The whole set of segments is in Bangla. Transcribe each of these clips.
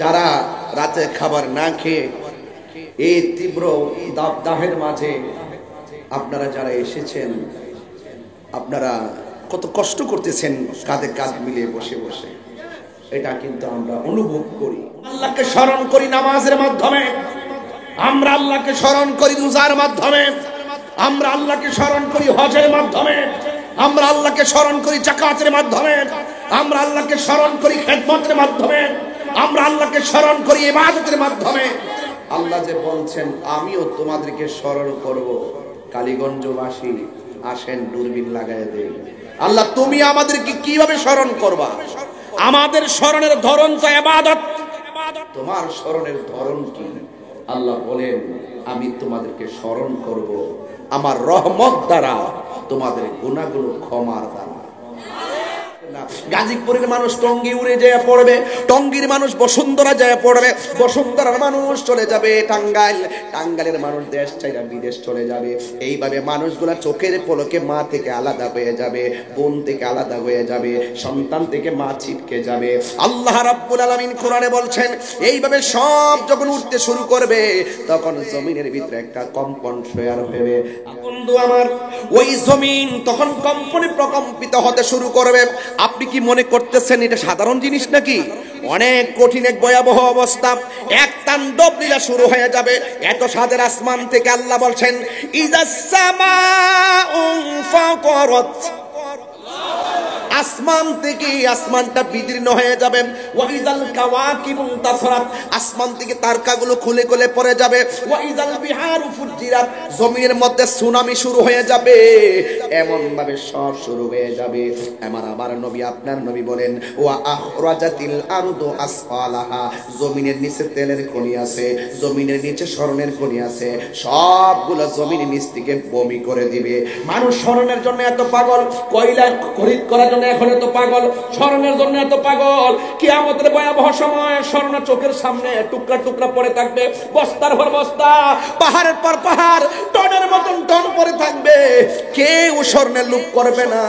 যারা রাতে খাবার না খেয়ে এই তীব্র দাবদাহের মাঝে আপনারা যারা এসেছেন, আপনারা কত কষ্ট করতেছেন কাঁধে কাঁধ মিলিয়ে বসে বসে, এটা কিন্তু আমরা অনুভব করি। আল্লাহকে স্মরণ করি নামাজের মাধ্যমে, আমরা আল্লাহকে স্মরণ করি রোজার মাধ্যমে, আমরা আল্লাহকে স্মরণ করি হজের মাধ্যমে, আমরা আল্লাহকে স্মরণ করি যাকাতের মাধ্যমে, আমরা আল্লাহকে স্মরণ করি খেদমতের মাধ্যমে, আমরা আল্লাহকে স্মরণ করি ইবাদতের মাধ্যমে। আল্লাহ যে বলছেন আমিও তোমাদেরকে স্মরণ করব। কালীগঞ্জবাসী আসেন দূরবীন লাগায় দেই। আল্লাহ তুমি আমাদেরকে কিভাবে স্মরণ করবা? আমাদের স্মরণের ধরন তো ইবাদত, তোমার স্মরণের ধরন কি? আল্লাহ বলেন আমি তোমাদেরকে স্মরণ করব আমার রহমত দ্বারা, তোমাদের গুনাহগুলো ক্ষমার দ্বারা। গাজীপুরের মানুষ টঙ্গী উড়ে যায় পড়বে, টঙ্গীর মানুষ বসুন্ধরা যায় পড়বে, বসুন্ধরার মানুষ চলে যাবে টাঙ্গাইল, টাঙ্গাইলের মানুষ দেশ ছাইরা বিদেশ চলে যাবে। এইভাবে মানুষগুলা চোখের পলকে মা থেকে আলাদা হয়ে যাবে, বোন থেকে আলাদা হয়ে যাবে, সন্তান থেকে মা ছিটকে যাবে। আল্লাহ রাব্বুল আলামিন কোরআনে বলছেন এইভাবে সব যখন উঠতে শুরু করবে তখন জমিনের ভিতরে একটা কম্পন শেয়ার হবে। বন্ধু আমার, ওই জমিন তখন কম্পনে প্রকম্পিত হতে শুরু করবে। আপনি কি মনে করতেছেন এটা সাধারণ জিনিস নাকি? অনেক কঠিন এক ভয়াবহ অবস্থা, এক তাণ্ডব লীলা শুরু হয়ে যাবে। এত সাদের আসমান থেকে আল্লাহ বলছেন ইযাস সামাউ ফাতারাত, আসমান থেকে আসমানটা বিদীর্ণ হয়ে যাবে। ওয়াইজাল কাওয়াকিবু তাসরাত, আসমান থেকে তারকাগুলো খুলে খুলে পড়ে যাবে। ওয়াইজাল বিহারু ফুজ্জিরাত, জমিনের মধ্যে সুনামি শুরু হয়ে যাবে। এমন ভাবে সব শুরু হয়ে যাবে। আমার নবী আপনার নবী বলেন ওয়া আখরাজাতিল আরদু আসফালাহা, জমিনের নিচে তেলের খনি আছে, জমিনের নিচে স্বর্ণের খনি আছে, সবগুলো জমিনের নিচ থেকে বমি করে দিবে। মানুষ স্বর্ণের জন্য এত পাগল, কয়লা খরিদ করার জন্য এখন এত পাগল, স্বর্ণের জন্য এত পাগল। কিয়ামতের ভয়াবহ সময় স্বর্ণ চোখের সামনে টুকরা টুকরা পড়ে থাকবে, বস্তার পর বস্তা, পাহাড়ের পর পাহাড়, টনের মতন টন পড়ে থাকবে। কেউ স্বর্ণের লোভ করবে না।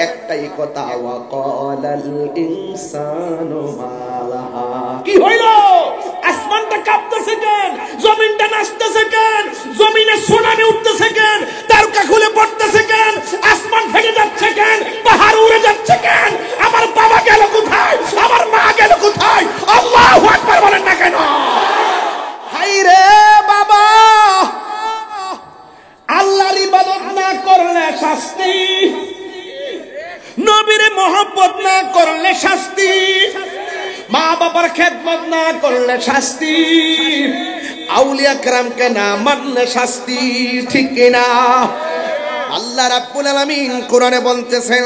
একটাই কথা, ওয়া ক্বালাল ইনসানু মালাহা, কি হইল? আসমানটা কাঁপতেছে কেন? জমিনটা নাচতেছে কেন? জমিনে সুনামি উঠতেছে কেন? তারকা খুলে পড়তেছে কেন? আসমান ভেঙে যাচ্ছে কেন? পাহাড় উড়ে যাচ্ছে কেন? আমার বাবা গেল কোথায়? আমার মা গেল কোথায়? আল্লাহু আকবার বলেন না কেন? হাই রে বাবা, আল্লাহর ইবাদত না করলে শাস্তি, নবীর মহব্বত না করলে শাস্তি, মা বাবার খেদমত না করলে শাস্তি, আউলিয়া কেরামকে না মানলে শাস্তি, ঠিক কিনা? আল্লাহ রাব্বুল আলামিন কোরআনে বলতেছেন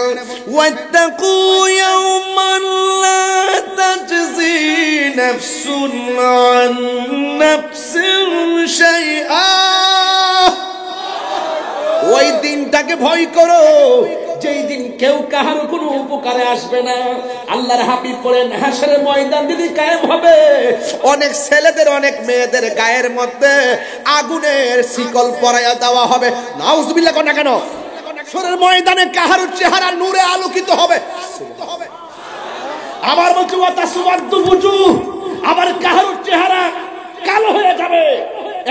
ওয়াত্তাকু ইয়াওমান লা তাজজি নাফসুন আন নাফসিন শাইআ, ওই দিনটাকে ভয় করো যেই দিন কেউ কাহার কোনো উপকারে আসবে না। আল্লাহর হাবিব বলেন হাসরের ময়দান যদি কায়েম হবে, অনেক ছেলেদের অনেক মেয়েদের গায়ের মধ্যে আগুনের শিকল পরাইয়া দেওয়া হবে। নাউজুবিল্লাহ না কেন? হাসরের ময়দানে কাহার চেহারা নূরে আলোকিত হবে। আবার বলছি ওয়া তাসওয়াদু বুজুহ, আবার কাহার চেহারা কালো হয়ে যাবে।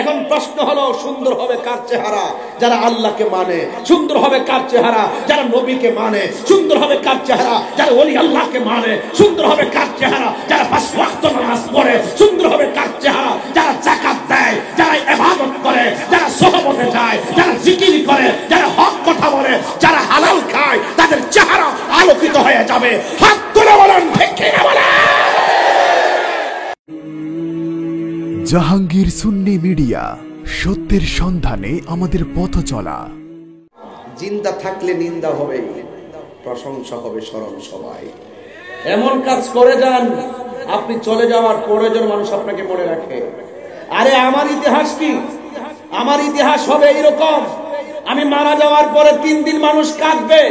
এখন প্রশ্ন হলো সুন্দর হবে কার চেহারা? যারা আল্লাহকে মানে। সুন্দর হবে কার চেহারা? যারা নবীকে মানে। সুন্দর হবে কার চেহারা? যারা ওলি আল্লাহকে মানে। সুন্দর হবে কার চেহারা? যারা পাঁচ ওয়াক্ত নামাজ পড়ে। সুন্দর হবে কার চেহারা? যারা যাকাত দেয়, যারা ইবাদত করে, যারা সহবতে যায়, যারা জিকির করে, যারা হক কথা বলে, যারা হালাল খায়, তাদের চেহারা আলোকিত হয়ে যাবে। হাত তুলে বলেন ঠিক কিনা বলেন? জাহাঙ্গীর সুন্নি মিডিয়া, সত্যের সন্ধানে আমাদের পথ চলা। জিন্দা থাকলে নিন্দা হবে, প্রশংসা হবে স্মরণ সবাই। এমন কাজ করে যান আপনি চলে যাওয়ার পরে যেন মানুষ আপনাকে মনে রাখে। আরে আমার ইতিহাস কি? আমার ইতিহাস হবে এইরকম, আমি মারা যাওয়ার পরে 3 দিন মানুষ কাঁদবে,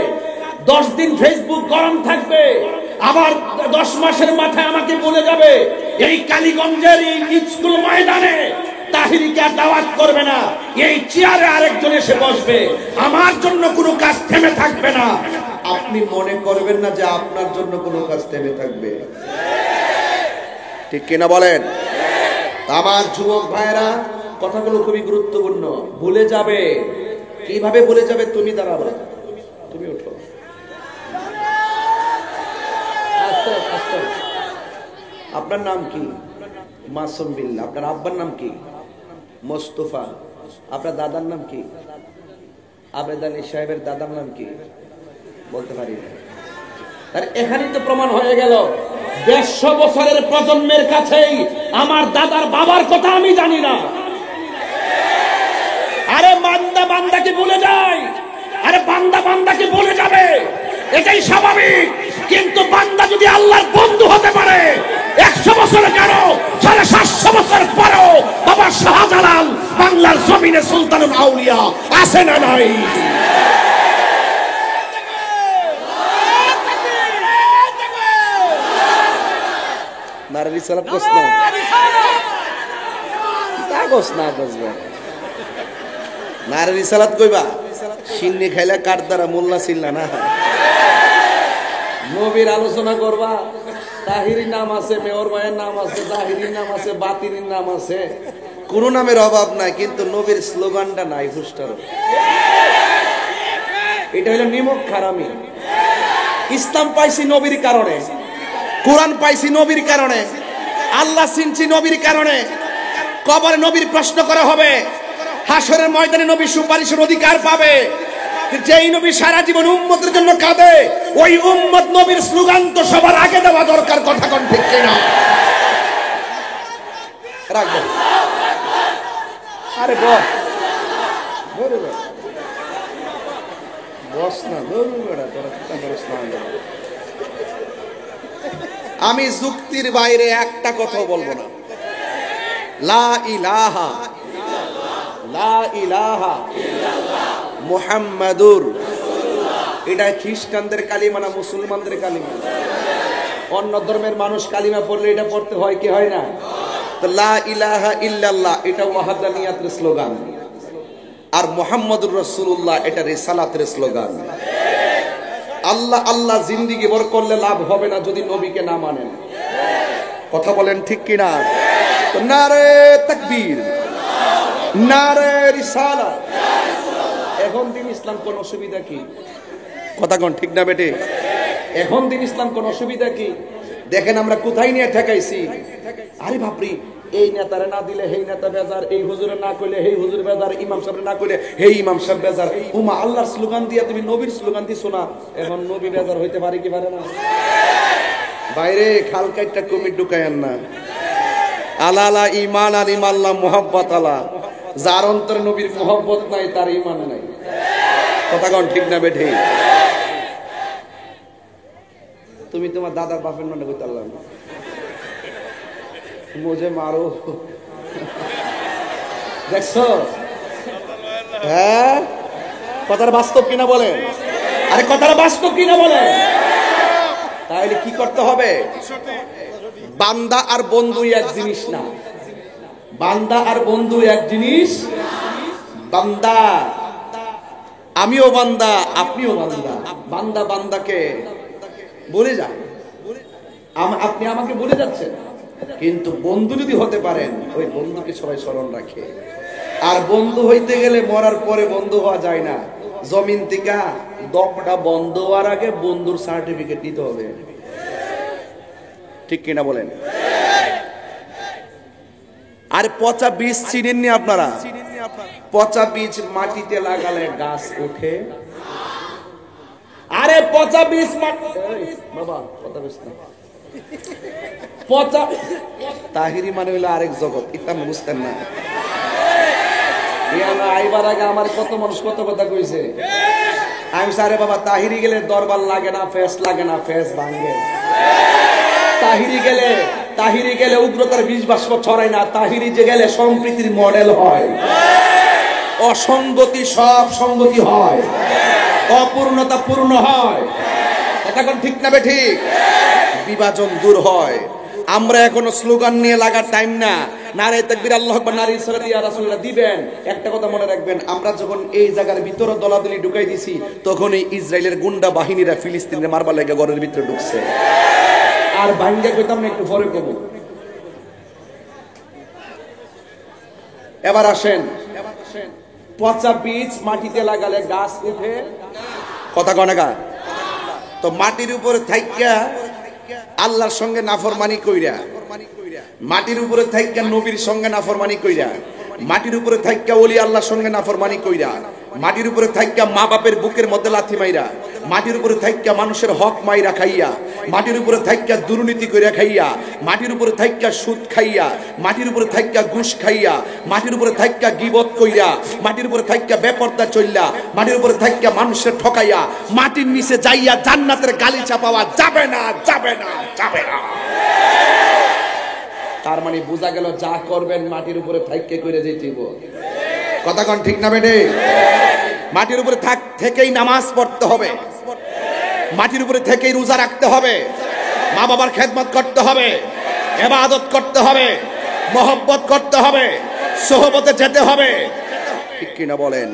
10 দিন ফেসবুক গরম থাকবে, আবার 10 মাসের মাথায় আমাকে বলে যাবে এই কালীগঞ্জের এই স্কুল ময়দানে তাহিরিকে আর দাওয়াত করবে না, এই চেয়ারে আরেকজন এসে বসবে, আমার জন্য কোনো কাজ থেমে থাকবে না। আপনি মনে করবেন না যে আপনার জন্য কোনো কাজ থেমে থাকবে। ঠিক কিনা বলেন? আমার যুবক ভাইরা, কথাগুলো খুবই গুরুত্বপূর্ণ। ভুলে যাবে, কিভাবে ভুলে যাবে? তুমি দাঁড়াবে, তুমি উঠো, আস্তে আস্তে। আপনার নাম কি? মাসুম বিল্লাহ। আপনার আব্বার নাম কি? মোস্তফা। আপনার দাদার নাম কি? আবেদ আলী সাহেবের দাদার নাম কি? বলতে পারি না। আর এখানেই তো প্রমাণ হয়ে গেল 150 বছরের প্রজন্মের কাছেই আমার দাদার বাবার কথা আমি জানি না। আরে বান্দা বান্দাকে ভুলে যায়, আরে বান্দা বান্দাকে ভুলে যাবে, এটাই স্বাভাবিক। কিন্তু বান্দা যদি আল্লাহর বন্ধু হতে পারে 100 বছরে কেন 750 বছর পরেও বাবা শাহজালাল বাংলার জমিনে সুলতানুল আউলিয়া আছে না নাই? নারে রিসালাত করছ না, তা করছ না, করবে নারে রিসালাত কইবা। সিন্নি খাইলে কাঠ দ্বারা মোল্লা ছিল না। নবীর আলোচনা করবা, তাহিরির নাম আছে, মেয়র মায়ের নাম আছে, তাহিরির নাম আছে, বাতিনির নাম আছে, কোন নামের অভাব নাই, কিন্তু নবীর স্লোগানটা নাই। হুস্টার, এটা হলো নিমক খারামি। ইসলাম পাইছি নবীর কারণে, কোরআন পাইছি নবীর কারণে, আল্লাহ চিনছি নবীর কারণে। কবরে নবীর প্রশ্ন করা হবে, হাসরের ময়দানে নবী সুপারিশের অধিকার পাবে। যেই নবী সারা জীবন উম্মতের জন্য কাঁদে, ওই উম্মত নবীর স্লোগান তো সবার আগে দেওয়া দরকার। কথা কোন ঠিক কিনা? রাখবো, আরে বস বস না, আমি যুক্তির বাইরে একটা কথা বলবো না। লা ইলাহা লা ইলাহা মুহাম্মাদুর, এটা খ্রিস্টানদের কালিমা না মুসলমানদের কালিমা? অন্য ধর্মের মানুষ কালিমা পড়লে এটা পড়তে হয় কি হয় না? তো লা ইলাহা ইল্লাল্লাহ এটা ওয়াহদানিয়াতের স্লোগান, আর মুহাম্মাদুর রাসূলুল্লাহ এটা রিসালাতের স্লোগান। আল্লাহ আল্লাহ জিন্দেগি ভর করলে লাভ হবে না যদি নবীকে না মানেন। কথা বলেন ঠিক কিনা? তো নারে তাকবীর, নারে রিসালাত। এখন দিন ইসলাম কোন অসুবিধা কি? কথা কোন ঠিক না বেটে? এখন দিন ইসলাম কোন অসুবিধা কি? দেখেন আমরা কোথায় নিয়ে ঠেকাইছি। আরে বাপরি, এই নেতারে না দিলে হেই নেতা বেজার, এই হুজুরে না কইলে হেই হুজুর বেজার, ইমাম সাহেব না কইলে হেই ইমাম সাহেব বেজার। উমা আল্লাহর স্লোগান দিয়া তুমি নবীর স্লোগান দিছো না, এখন নবী বেজার হইতে পারে কি পারে না? বাইরে খাল কাইটটা কমিট ঢুকায়েন না। আলা আলা ঈমান আর ইমাল্লাহ মুহাব্বত আলা, যার অন্তরে নবীর মুহাব্বত নাই তার ঈমান নাই। কথা কোন ঠিক না বেঠে? তুমি তোমার দাদার বাপের নামে কইতে পারলাম না, মুঝে মারো। দেখছো? হ্যাঁ, কথাটা বাস্তব কিনা বলেন? আরে কথাটা বাস্তব কিনা বলেন? তাহলে কি করতে হবে? বান্দা আর বন্ধু এক জিনিস না। বান্দা আর বন্ধু এক জিনিস। বান্দা, আমিও বান্দা, আপনিও বান্দা। বান্দা বান্দাকে বলে যায়, আপনি আমাকে বলে যাচ্ছেন, কিন্তু বন্ধু যদি হতে পারেন, ওই বন্ধুকে সবাই স্মরণ রাখে। আর বন্ধু হইতে গেলে মরার পরে বন্ধু হওয়া যায় না। জমিন থেকে দপটা বন্ধ হওয়ার আগে বন্ধুর সার্টিফিকেট নিতে হবে। ঠিক কিনা বলেন? আর পচা বীজ চিনেননি আপনারা? পচা বীজ মাটিতে লাগালে গাছ ওঠে। আরে পচা বীজ বাবা, পচা বীজ না, পচা তাহিরি মানে হইলো আরেক জগৎ, এটা বুঝতেন না। আইবার আগে আমার কত মানুষ কত কথা কইছে। আমি সারে বাবা, তাহিরি গেলে দরবার লাগে না, ফেস লাগে না, ফেস ভাঙ্গে। তাহিরি গেলে উগ্রতার বীজ বাষ্প ছড়ায় না, তাহিরি যে গেলে সম্প্রীতির মডেল হয়। অসঙ্গতি সব সঙ্গতি হয়, অপূর্ণতা পূর্ণ হয়। এখন ঠিক না বে ঠিক? বিভাজন দূর হয়। আমরা এখনো স্লোগান নিয়ে লাগার টাইম না। নারে তাকবীর, আল্লাহু আকবার, নারে সালাত ইয়া রাসূলুল্লাহ দিবেন। একটা কথা মনে রাখবেন, আমরা যখন এই জায়গার ভিতরে দলাদলি ঢুকাই দিছি, তখনই ইসরায়েলের গুন্ডা বাহিনীরা ফিলিস্তিনের মারবার লাগা ঘরের ভিতরে ঢুকছে। আর ভাঙ্গা কইতাম না, একটু পরে কব। এবার আসেন, পচা বীজ মাটিতে লাগালে গাছ উঠে, কথা কনাকা? তো মাটির উপরে থাইকা আল্লাহর সঙ্গে নাফরমানি কইরা, মাটির উপরে থাইকা নবীর সঙ্গে নাফরমানি কইরা, মাটির উপরে থাইকা ওলি আল্লাহর সঙ্গে নাফরমানি কইরা, মাটির উপরে থাইকা মা বাপের বুকের মধ্যে লাথি মাইরা, মাটির উপরে থাইকা মানুষের হক মাইরা খাইয়া, মাটির উপরে থাইকা দুর্নীতি কইরা খাইয়া, মাটির উপরে থাইকা সুদ খাইয়া, মাটির উপরে থাইকা ঘুষ খাইয়া, মাটির উপরে থাইকা গীবত কইরা, মাটির উপরে থাইকা বেপরদা চইল্লা, মাটির উপরে থাইকা মানুষের ঠকাইয়া মাটির নিচে যাইয়া জান্নাতের গালিচা পাওয়া যাবে না, যাবে না, যাবে না। তার মানে বোঝা গেল যা করবেন মাটির উপরে থাইকে কইরা যাইতেইব। কথা কোন ঠিক না বেটে? মাটির উপরে থেকেই নামাজ পড়তে হবে, মাটির উপরে থেকেই রোজা রাখতে হবে, মা বাবার খেদমত করতে হবে, ইবাদত করতে হবে, মহব্বত করতে হবে, সোহবতে যেতে হবে, ঠিক কিনা বলেন?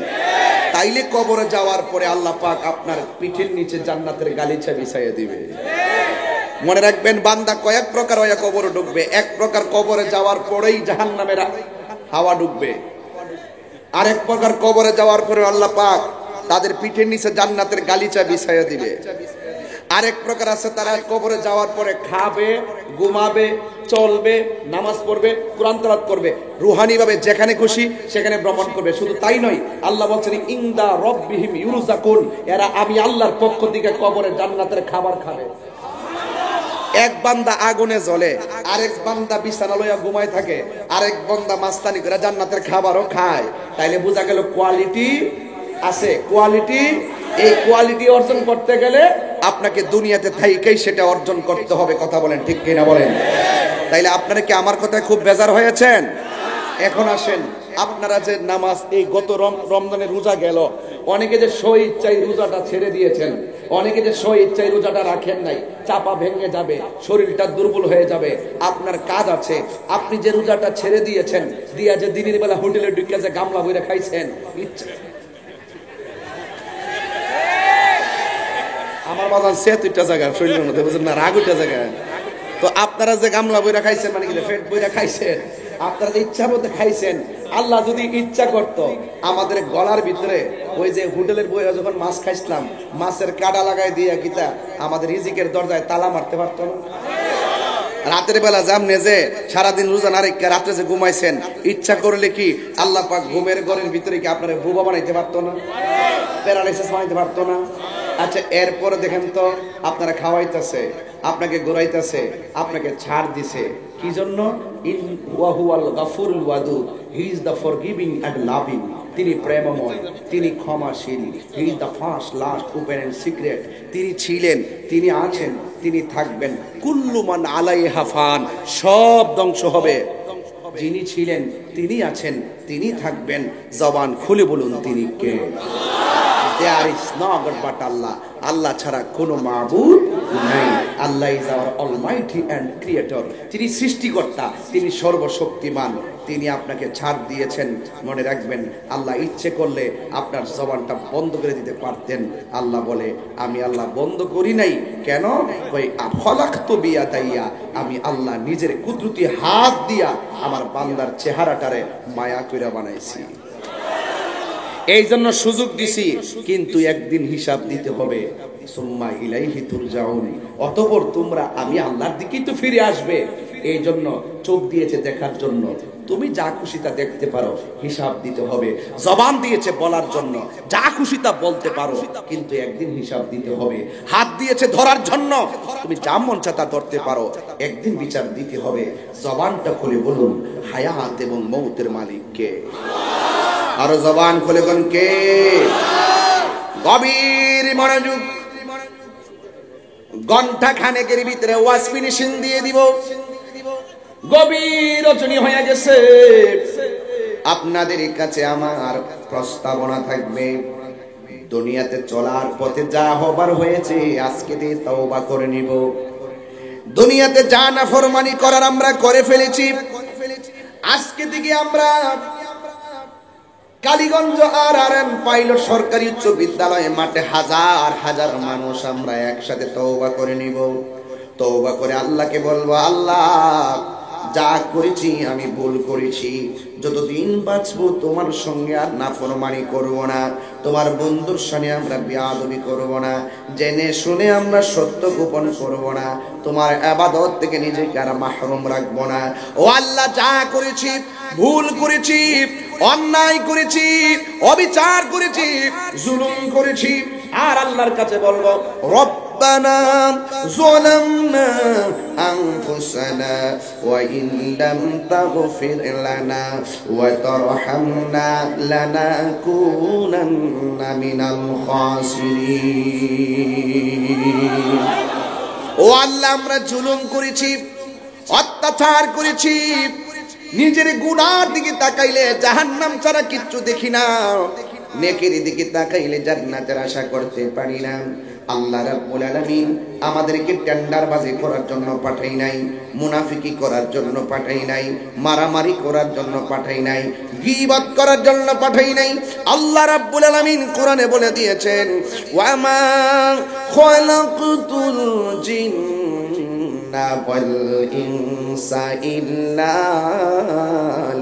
তাইলে কবরে যাওয়ার পরে আল্লাহ পাক আপনার পিঠের নিচে জান্নাতের গালিচা বিছাইয়া দিবে। মনে রাখবেন, বান্দা কয়েক প্রকার হয়ে কবরে ঢুকবে। এক প্রকার কবরে যাওয়ার পরেই জাহান্নামের হাওয়া ঢুকবে, আরেক প্রকার কবরে যাওয়ার পরে আল্লাহ পাক তাদের পিঠের নিচে জান্নাতের গালিচা বিছাইয়া দিবে। আরেক প্রকার আছে, তারা কবরে যাওয়ার পরে খাবে, ঘুমাবে, চলবে, নামাজ পড়বে, কোরআন তেলাওয়াত করবে, রুহানি ভাবে যেখানে খুশি সেখানে ভ্রমণ করবে। শুধু তাই নয়, আল্লাহ বলছেন ইনদা রব্বিহিম ইউরজাকুন, এরা আমি আল্লাহর পক্ষ থেকে কবরে জান্নাতের খাবার খাবে। এক বান্দা আগুনে জ্বলে, আরেক বান্দা বিছানা লইয়া ঘুমায় থাকে, আরেক বান্দা মাস্তানি করে জান্নাতের খাবারও খায়। তাইলে বোঝা গেল কোয়ালিটি আছে, কোয়ালিটি। এই কোয়ালিটি অর্জন করতে গেলে আপনাকে দুনিয়াতে থাইকেই সেটা অর্জন করতে হবে। কথা বলেন, ঠিক কিনা বলেন? তাইলে আপনারা কি আমার কথায় খুব বেজার হয়েছেন? এখন আসেন, আপনারা যে নামাজ এই গত রমজানে রোজা গেল, অনেকে যে স্ব ইচ্ছায় রোজাটা ছেড়ে দিয়েছেন, অনেকে যে স্ব ইচ্ছায় রোজাটা রাখেন নাই, চাপা ভেঙে যাবে, শরীরটা দুর্বল হয়ে যাবে। আপনার কাজ আছে, আপনি যে রোজাটা ছেড়ে দিয়েছেন, দিয়া যে দিনের বেলা হোটেলে ঢুকে যে গামলা বইরা খাইছেন, ইচ্ছা আমার বাজান সে দুইটা জায়গা শরীরের মধ্যে বুঝেন না, রাগ ওইটা জায়গা। তো আপনারা যে গামলা বইরা খাইছেন, মানে কি পেট বইরা খাইছেন, আপনারা যে ইচ্ছা মতো খাইছেন, আল্লাহ যদি ইচ্ছা করতো আমাদের গলার ভিতরে ওই যে হোটেলের বইরা যখন মাছ খাইছিলাম, মাছের কাঁটা লাগাই দিয়ে গীতা আমাদের রিজিকের দরজায় তালা মারতে পারতো না? রাতের বেলা জামনে যে সারাদিন রোজা না রেখে রাত্রে যে ঘুমাইছেন, ইচ্ছা করলে কি আল্লাহ পাক ঘুমের ঘরের ভিতরে কি আপনার বুবা বানাইতে পারতো না? প্যারালাইসিস বানাইতে পারতো না? আচ্ছা, এরপরে দেখেন তো, আপনারা খাওয়াইতেছে, আপনাকে ঘুরাইতেছে, আপনাকে ছাড় দিছে, কি জন্য? ইন ওয়াহুয়াল গাফুরুল ওয়াদুদ, he is the forgiving and loving. তিনি প্রেমময়, তিনি ক্ষমাশীল, he is the first, last, open and secret. তিনি ছিলেন, তিনি আছেন, তিনি থাকবেন। কুল্লু মান আলাইহা ফান, সব ধ্বংস হবে। যিনি ছিলেন, তিনি আছেন, তিনি থাকবেন। জবান খুলে বলুন, তিনি কে? There is no God but Allah. আল্লাহ ছাড়া কোনো মাবুদ নাই। Allah is our almighty and creator. তিনি সৃষ্টিকর্তা, তিনি সর্বশক্তিমান। তিনি আপনাকে ছাড় দিয়েছেন। মনে রাখবেন, আল্লাহ ইচ্ছে করলে আপনার জবানটা বন্ধ করে দিতে পারতেন। আল্লাহ বলে, আমি আল্লাহ বন্ধ করি নাই। কেন? ওই খলাকতু বিয়াদাইয়া, আমি আল্লাহ নিজের কুদরতি হাত দিয়া আমার বান্দার চেহারাটারে মায়া কইরা বানাইছি। এই জন্য সুযোগ দিছি, কিন্তু একদিন হিসাব দিতে হবে। সুম্মা ইলাইহি তুরজাউন, অতঃপর তোমরা আমি আল্লাহর দিকেই তো ফিরে আসবে। এই জন্য চোখ দিয়েছে দেখার জন্য, তুমি যা খুশি তা দেখতে পারো, হিসাব দিতে হবে। জবান দিয়েছে বলার জন্য, যা খুশি তা বলতে পারো, কিন্তু একদিন হিসাব দিতে হবে। হাত দিয়েছে ধরার জন্য, তুমি যা মন চায় তা ধরতে পারো, একদিন বিচার দিতে হবে। জবানটা খুলে বলুন, হায়াত এবং মৌতের মালিক কে? আরো জবান খুলে বলুন, কে? গভীর মনোযোগ, ঘন্টা খানেকের ভিতরে ওয়াজ ফিনিশিং দিয়ে দিব। গভীর রজনী হয়ে গেছে। আপনাদের কাছে আমার প্রস্তাবনা থাকবে, দুনিয়াতে চলার পথে যা হবার হয়েছে আজকে দিয়ে তওবা করে নিব। দুনিয়াতে যা নাফরমানি করার আমরা করে ফেলেছি, আজকে থেকে আমরা কালীগঞ্জ আর পাইলট সরকারি উচ্চ বিদ্যালয়ে মাঠে হাজার হাজার মানুষ আমরা একসাথে তওবা করে নিব। তওবা করে আল্লাহকে বলবো, আল্লাহ যা করেছি আমি ভুল করেছি, যতদিন বাঁচবো তোমার সঙ্গে আর নাফরমানি করব না, তোমার বন্ধুর সামনে আমরা বেয়াদবি করব না, জেনে শুনে আমরা সত্য গোপন করব না, তোমার ইবাদত থেকে নিজেকে আর মাহরুম রাখবো না। ও আল্লাহ, যা করেছি ভুল করেছি, অন্যায় করেছি, অবিচার করেছি, জুলুম করেছি, আর আল্লাহর কাছে বলবো রব্বানা যালামনা আনফুসানা ওয়া ইন লাম তাগফির লানা ওয়া তারহামনা লানাকুনান্না মিনাল খাসিরিন। ও আল্লাহ, আমরা জুলুম করেছি, অত্যাচার করেছি, নিজের গুনার দিকে তাকাইলে জাহান্নাম ছাড়া কিচ্ছু দেখি না, নেকির দিকে তাকাইলে জান্নাতের আশা করতে পারি না। আল্লাহ রাব্বুল আলামিন আমাদেরকে টেন্ডারবাজি করার জন্য পাঠাই নাই, মুনাফিকি করার জন্য পাঠাই নাই, মারামারি করার জন্য পাঠাই নাই, গীবত করার জন্য পাঠাই নাই। আল্লাহ রাব্বুল আলামিন কোরআনে বলে দিয়েছেন, ওয়া মা খালাকতুল জিন্না ওয়াল ইনসা ইল্লা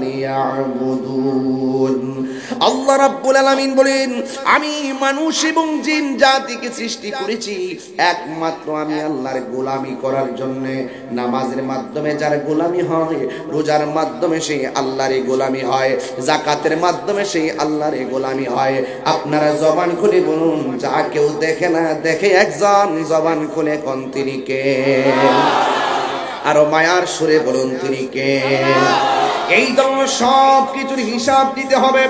লিয়াবুদুন। আল্লাহ রাব্বুল আলামিন বলেন, আমি মানুষ এবং জিন জাতিকে সৃষ্টি করেছি একমাত্র আমি আল্লাহর গোলামি করার জন্য। নামাজের মাধ্যমে যার গোলামি হয়, রোজার মাধ্যমে সেই আল্লাহর গোলামি হয়, যাকাতের মাধ্যমে সেই আল্লাহর গোলামি হয়। আপনারা জবান খুলে বলুন, যা কেউ দেখে না দেখে একজন, জবান খুলে কোন তিনি কে? আরো মায়ার সুরে বলুন, তিনি কে? এই জন্য সব কিছুর হিসাব দিতে হবে।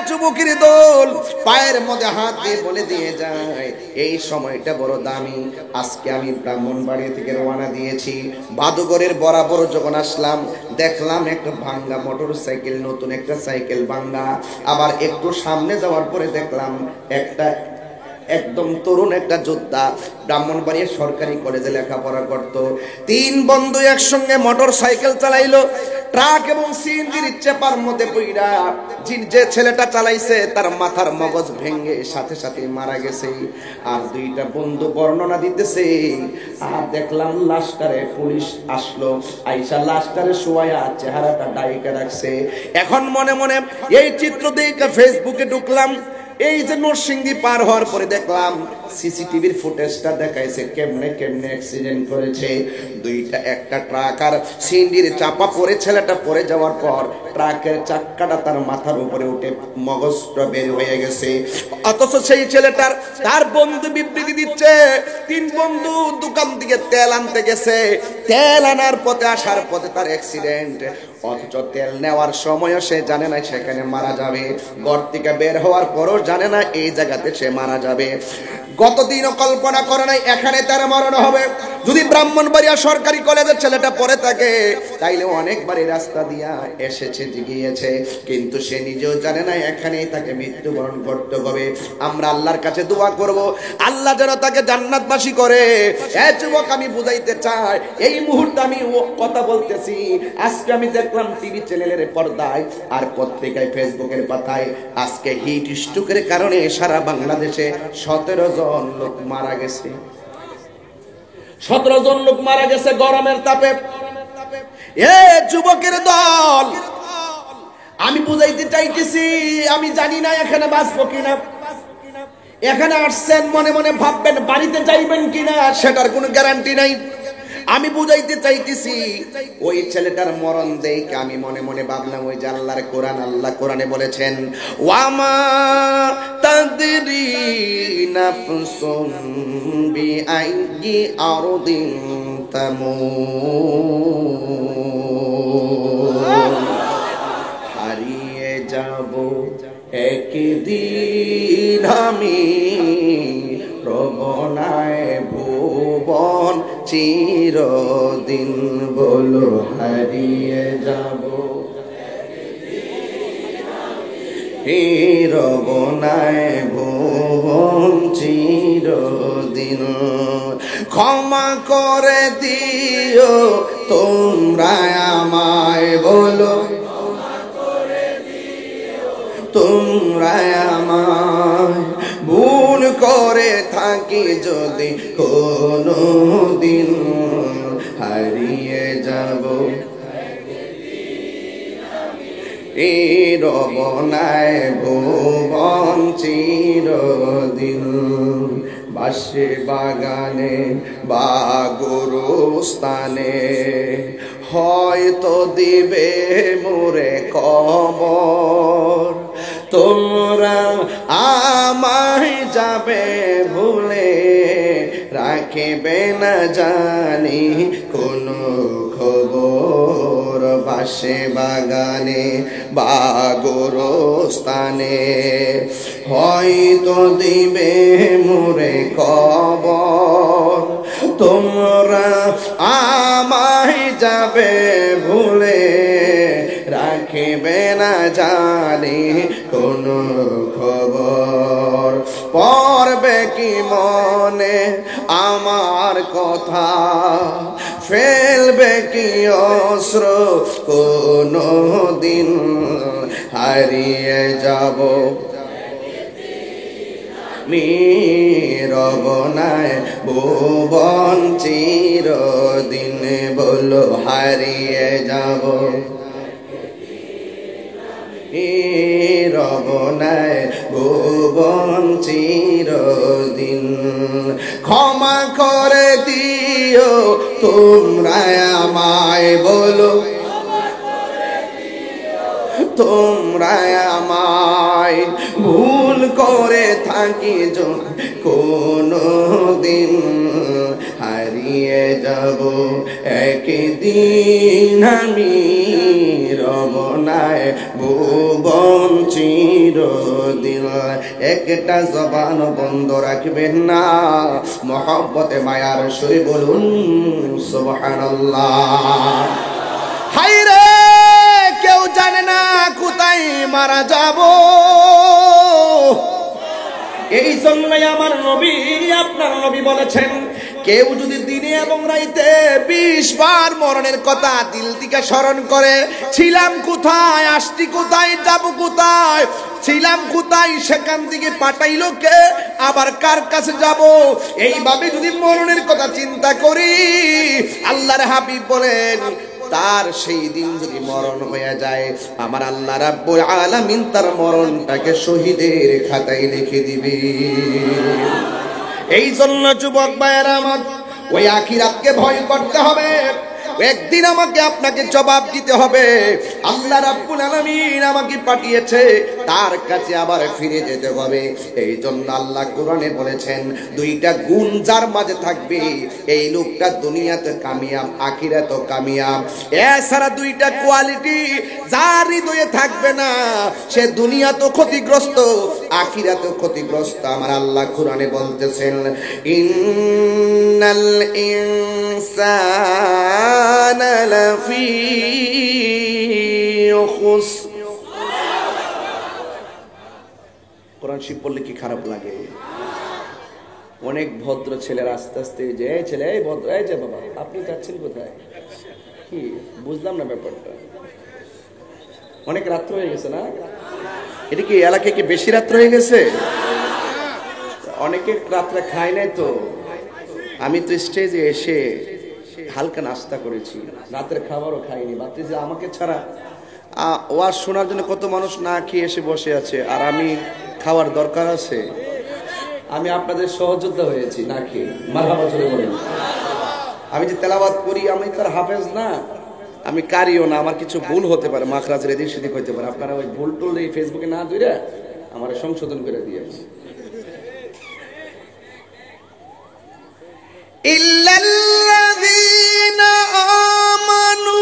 যুবকের দল পায়ের মধ্যে হাত দিয়ে বলে দিয়ে যায়, এই সময়টা বড় দামি। আজকে আমি ব্রাহ্মণবাড়িয়া থেকে রওনা দিয়েছি, বাদুগরের বরাবর যখন আসলাম দেখলাম একটা ভাঙ্গা মোটর সাইকেল, নতুন একটা সাইকেল ভাঙ্গা। আবার একটু সামনে যাওয়ার পরে দেখলাম একটা একদম তরুণ একটা যোদ্ধা, ব্রাহ্মণবাড়িয়া সরকারি কলেজে লেখাপড়া করত। তিন বন্ধু একসঙ্গে মোটর সাইকেল চালাইলো, ট্রাক এবং সিএনজির চেপার মধ্যে পইড়া যে ছেলেটা চালাইছে তার মাথার মগজ ভেঙে সাথে সাথে মারা গেছে। আর দুইটা বন্ধু বর্ণনা দিতেছে, আর দেখলাম লাশটারে পুলিশ আসলো, আইসা লাশটারে শোয়া চেহারাটা ডাইকা রাখছে। এখন মনে মনে এই চিত্র দেখে ফেসবুকে ঢুকলাম। এই যে নরসিংদী পার হওয়ার পরে দেখলাম সিসিটিভির ফুটেজটা দেখাইছে কেমনে কেমনে অ্যাক্সিডেন্ট করেছে। দুইটা, একটা ট্রাক আর সিন্ডির চাপা পড়ে ছেলেটা পড়ে যাওয়ার পর ট্রাকের চাক্কাটা তার মাথার উপরে উঠে মগজটা বের হয়ে গেছে। অথচ সেই ছেলেটার তার বন্ধু বিবৃতি দিচ্ছে, তিন বন্ধু দোকান থেকে তেল আনতে গেছে, তেল আনার পথে আসার পথে তার অ্যাক্সিডেন্ট। অথচ তেল নেওয়ার সময়ও সে জানে না সেখানে মারা যাবে, ঘর থেকে বের হওয়ার পরও জানে না এই জায়গাতে সে মারা যাবে। গতদিনও কল্পনা করে নাই এখানে তার মরণ হবে। যদি ব্রাহ্মণবাড়িয়া সরকারি কলেজের ছেলেটা পড়ে থাকে তাইলে অনেকবারই রাস্তা দিয়া এসেছে, গিয়েছে, কিন্তু সে নিজেও জানে না এখানেই তাকে মৃত্যুবরণ করতে হবে। আমরা আল্লাহর কাছে দোয়া করব, আল্লাহ যেন তাকে জান্নাতবাসী করে। যুবক, আমি বুঝাইতে চাই, এই মুহূর্তে আমি কথা বলতেছি, আজকে আমি দেখলাম টিভি চ্যানেলের পর্দায় আর পত্রিকায়, ফেসবুকের পাতায়, আজকে হিট স্ট্রোকের কারণে সারা বাংলাদেশে 17 জন লোক মারা গেছে। 17 জন লোক মারা গেছে গরমের তাপে। যুবকের দল, আমি বুঝাইতে চাইতেছি, আমি জানি না এখানে বাঁচবো কিনা। এখানে আসছেন মনে মনে ভাববেন বাড়িতে যাইবেন কিনা, সেটার কোনো গ্যারান্টি নাই। আমি বুঝাইতে চাইতেছি, ওই ছেলেটার মরণ দেখে আমি মনে মনে ভাবলাম, ওই যে আল্লাহর কোরআন, আল্লাহ কোরআনে বলেছেন, ওয়ামা তাদরি নাফসুম বিআইয়ি আরদিন তামুত, হারিয়ে যাব একদিন আমি রবনায় ভুবন চিরদিন, বলো হারিয়ে যাব রবনায় ভুবন চিরদিন। ক্ষমা করে দিও তোমরা আমায়, বলো তোমরা আমায়, ভুল করে থাকি যদি কোনো দিন হারিয়ে যাব রবনায় ভুবন চিরদিন, বাসে বাগানে বা গুরুস্থানে হয়তো দিবে মোরে কবর, তোমরা আমায় যাবে ভুলে, রাখিবে না জানি কোনো খবর। বাসে বাগানে বা গোরস্থানে হয়তো দিবে মোরে কবর, তোমরা আমায় যাবে ভুলে, রাখিবে না জানি কোনো খবর। পড়বে কি মনে আমার কথা, ফেলবে কি অশ্র কোনো দিন, হারিয়ে যাব রবনায় ভুবন চিরদিন, বলো হারিয়ে যাব রবনায় ভুবন চিরদিন। ক্ষমা করে দিও তোমরা আমায়, বলো তোমরা আমায়, ভুল করে থাকি কোনো দিন, হারিয়ে যাব একদিন আমি রবনায় ভুবন চিরদিন। একটা জবান বন্ধ রাখবেন না, মহব্বতে মায়ার সই বলুন সুবহানাল্লাহ। হায়রে কেউ জানে না কোথায় মারা যাব, এই জন্যই আমার নবী, আপনার নবী বলেছেন, কেউ যদি দিনে এবং রাইতে 20 বার মরণের কথা দিল থেকে স্মরণ করে, ছিলাম কোথায়, আসছি কোথায়, যাব কোথায়, ছিলাম কোথায়, সেখান থেকে পাঠাইলো কে, আবার কার কাছে যাব, এইভাবে যদি মরণের কথা চিন্তা করি, আল্লাহর হাবিব বলেন তার সেই দিন যদি মরণ হয়ে যায়, আমার আল্লাহ রাব্বুল আলামিন তার মরণটাকে শহীদের খাতায় লিখে দিবে। এই জন্য যুবক ভাইয়েরা আমার, ওই আখিরাতকে ভয় করতে হবে, একদিন আমাকে আপনাকে জবাব দিতে হবে। আল্লাহ রাব্বুল আলামিন আমাকে পাঠিয়েছে, তার কাছে আবার ফিরে যেতে হবে। এই জন্য আল্লাহ কোরআনে বলেছেন, দুইটা গুণ যার মাঝে থাকবে এই লোকটা দুনিয়াতে কামিয়াব, আখিরাতেও কামিয়াব। এছাড়া দুইটা কোয়ালিটি যার হৃদয়ে থাকবে না, সে দুনিয়াতেও ক্ষতিগ্রস্ত, আখিরাতেও ক্ষতিগ্রস্ত। আমার আল্লাহ কোরআনে বলতেছেন, ইন্নাল ইনসানা লাফি খুসর। কোরআন শরীফ পড়লে কি খারাপ লাগে? অনেক ভদ্র ছেলেরা আস্তে আস্তে যে ছেলে, এই ভদ্র, এই যে বাবা আপনি যাচ্ছেন কোথায়, কি বুঝলাম না ব্যাপারটা। অনেক রাত্র হয়ে গেছে না? এটা কি এলাকায় কি বেশি রাত্র হয়ে গেছে? অনেকে রাত্রে খায় নাই তো। আমি তো স্টেজে এসে হালকা নাস্তা করেছি, রাতের খাবারও খাইনি। ভাবছি যে আমাকে ছাড়া ওয়াজ শোনার জন্য কত মানুষ না খেয়ে এসে বসে আছে, আর আমি খাওয়ার দরকার আছে। আমি আপনাদের সহযোদ্ধা হয়েছি না খেয়ে, মারহাবা জোরে বলেন। আমি যে তেলাওয়াত করি, আমি তার হাফেজ না, আমি কারিও না, আমার কিছু ভুল হতে পারে, মাখরাজের এদিক সেদিক হতে পারে। আপনারা ওই ভুল টুল এই ফেসবুকে না ধরে আমার সংশোধন করে দিয়ে। ইল্লাল্লাযীনা আমানু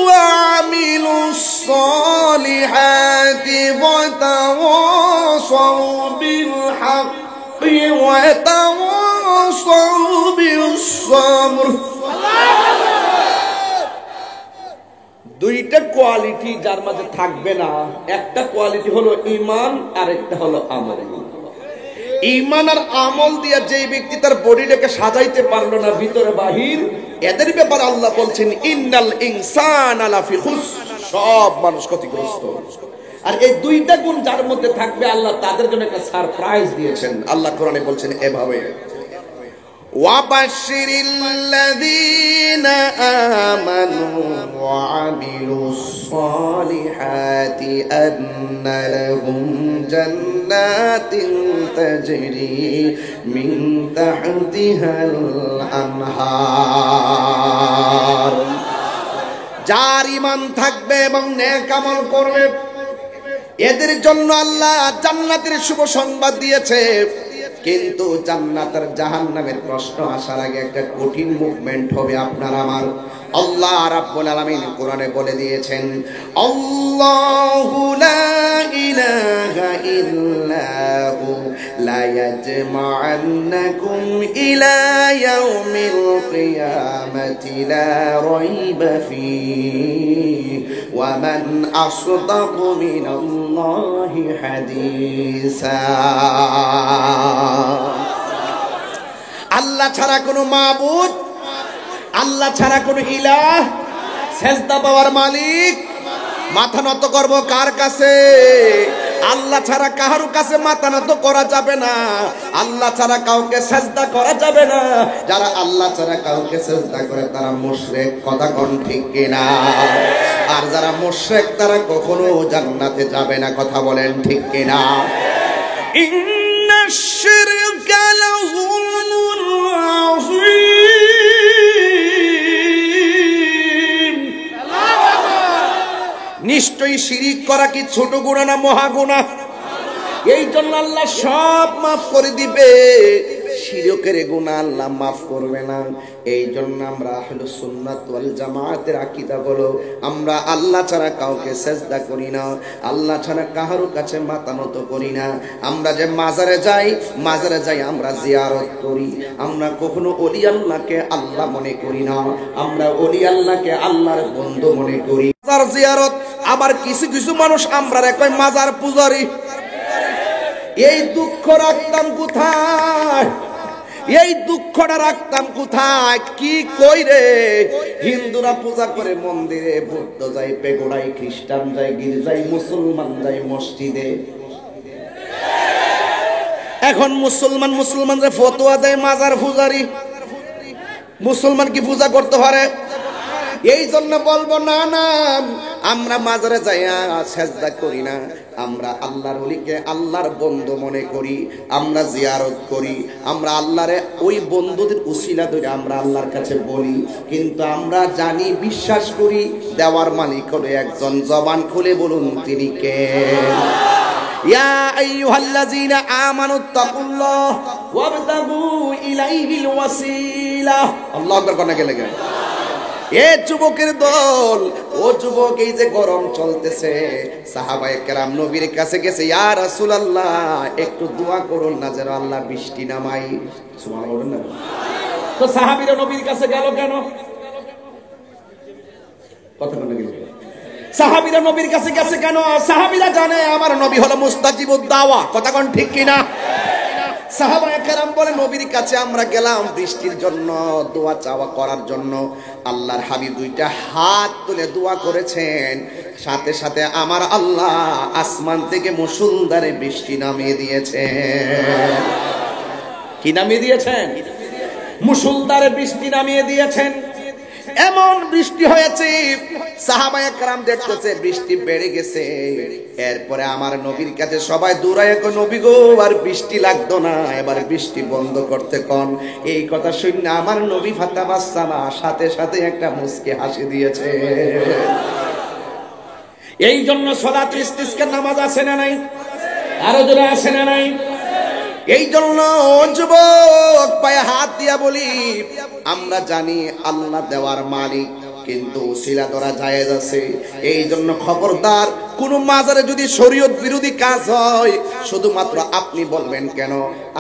ওয়া আমিলুস সালিহাতি ওয়া তাওয়াসাউ বিল হাক্কি ওয়া তাওয়াসাউ বিস সাবর। দুইটা কোয়ালিটি যার মাঝে থাকবে না, একটা কোয়ালিটি হলো ঈমান আর একটা হলো আমল। ঈমান আর আমল দিয়ে যে ব্যক্তি তার বডিটাকে সাজাইতে পারলো না ভিতরে বাহির, এদের ব্যাপারে আল্লাহ বলছেন ইন্নাল ইনসানা লাফি খুসর, সব মানুষ ক্ষতিগ্রস্ত। আর এই দুইটা গুণ যার মধ্যে থাকবে, আল্লাহ তাদের জন্য একটা সারপ্রাইজ দিয়েছেন। আল্লাহ কোরআনে বলছেন এভাবে, ওয়াবাশশিরিল্লাযীনা আমানু ওয়া আমিলুস সালিহাতি আন্না লাহুম জান্নাতিন তাজরি মিন তাহতিহাল আনহার। যার ঈমান থাকবে এবং নেক আমল করবে এদের জন্য আল্লাহ জান্নাতের শুভ সংবাদ দিয়েছে। কিন্তু জান্নাত আর জাহান্নামের প্রশ্ন আসার আগে একটা কঠিন মুভমেন্ট হবে আপনার আমার। আল্লাহ রাব্বুল আলামিন কোরআনে বলে দিয়েছেন, আল্লাহু লা ইলাহা ইল্লাহু লা ইয়াজমা'আন্নাকুম ইলা ইয়াউমিল কিয়ামাতি লা রাইবা ফীহি ওয়া মান আসদাকু মিনাল্লাহি হাদিসা। আল্লাহ ছাড়া কোনো মাবুদ, আল্লাহ ছাড়া কোনো ইলাহ, সেজদা পাওয়ার মালিক, মাথা নত করব কার কাছে? আল্লাহ ছাড়া কারো কাছে মাথা নত করা যাবে না, আল্লাহ ছাড়া কাউকে সেজদা করা যাবে না। যারা আল্লাহ ছাড়া কাউকে সেজদা করে তারা মুশরিক, কথা কোন ঠিক কিনা? আর যারা মুশরিক তারা কখনো জান্নাতে যাবে না, কথা বলেন ঠিক কিনা? ইন্নাশ শিরকা লাযুলমুন আযীম। নিশ্চয়ই শিরিক করা কি ছোট গুনাহ না মহা গুনাহ? এই জন্য আল্লাহ সব মাফ করে দিবে, শিরকের গুনাহ আল্লাহ মাফ করবে না। এই জন্য আমরা আহলুস সুন্নাত ওয়াল জামাতের আকীদা বলো, আমরা আল্লাহ ছাড়া কাউকে সেজদা করি না, আল্লাহ ছাড়া কারোর কাছে মাথা নত করি না। আমরা যে মাজারে যাই আমরা জিয়ারত করি। আমরা কখনো ওলি আল্লাহকে আল্লাহ মনে করি না, আমরা ওলি আল্লাহকে আল্লাহর বন্ধু মনে করি। মাজার জিয়ারত, আবার কিছু কিছু মানুষ আমরা কয় মাজার পূজারি। এই দুঃখ রাখতাম কোথায়? এই দুঃখটা রাখতাম কোথায়? কি কই রে? হিন্দুরা পূজা করে মন্দিরে, বৌদ্ধ যায় পেগোড়ায়, খ্রিস্টান যায় গির্জায়, মুসলমান যায় মসজিদে। এখন মুসলমান যে ফতোয়া দেয় মাজার পূজারি, মুসলমান কি পূজা করতে পারে? এই জন্য বলবো না না, আমরা মাজারে যাইয়া সেজদা করি না, আমরা আল্লাহর ওলিকে আল্লাহর বন্ধু মনে করি, আমরা জিয়ারত করি, আমরা আল্লাহরে ওই বন্ধুদের উসিলা ধরে আমরা আল্লাহর কাছে বলি। কিন্তু আমরা জানি, বিশ্বাস করি দেওয়ার মালিক হলো একজন। জবান খুলে বলুন তিনি কে? ইয়া আইয়ুহাল্লাযীনা আমানুত্তাকুল্লাহ ওয়াবতাগু ইলাইহিল ওয়াসিলা। আল্লাহু আকবার কোন গেলে গেল? এ যুবকের দল, ও যুবক, এই যে গরম চলতেছে, সাহাবায়ে কেরাম নবীর কাছে গেছে, ইয়া রাসূলুল্লাহ একটু দোয়া করুন না যেন আল্লাহ বৃষ্টি নামায়। সুবহানাল্লাহ না? তো সাহাবীরা নবীর কাছে গেল কেন? কথা বলে গেল। সাহাবীরা নবীর কাছে গেছে কেন? সাহাবীরা জানে আমার নবী হলো মুস্তাজিবুদ দাওয়া, কথা কোন ঠিক কিনা? সাহাবায়ে কেরাম বলে নবীর কাছে আমরা গেলাম বৃষ্টির জন্য, দোয়া চাওয়া করার জন্য। আল্লাহর হাবিব দুইটা হাত তুলে দোয়া করেছেন, সাথে সাথে আমার আল্লাহ আসমান থেকে মুষলধারে বৃষ্টি নামিয়ে দিয়েছেন। কি নামিয়ে দিয়েছেন? মুষলধারে বৃষ্টি নামিয়ে দিয়েছেন। এমন বৃষ্টি হয়েছে, সাহাবায়ে কেরাম দেখতেছে বৃষ্টি বেড়ে গেছে। এরপরে আমার নবীর কাছে সবাই দৌড়ায় কয়, নবী গো আর বৃষ্টি লাগতো না, এবার বৃষ্টি বন্ধ করতে কোন। এই কথা শুনে আমার নবী ফাতাবাসসামা, সাথে সাথে একটা মুস্কি হাসি দিয়েছে। এই জন্য সালাতুল ইস্তিসকার নামাজ আছে না নাই? আরো জোরে আছে না নাই? এই জন্য যুবক পায়ে হাত দিয়া বলি, আমরা জানি আল্লাহ দেওয়ার মালিক, কিন্তু উসিলা ধরা জায়েজ আছে। এই জন্য খবরদার, কোন মাজারে যদি শরীয়ত বিরোধী কাজ হয়, শুধুমাত্র আপনি বলবেন কেন,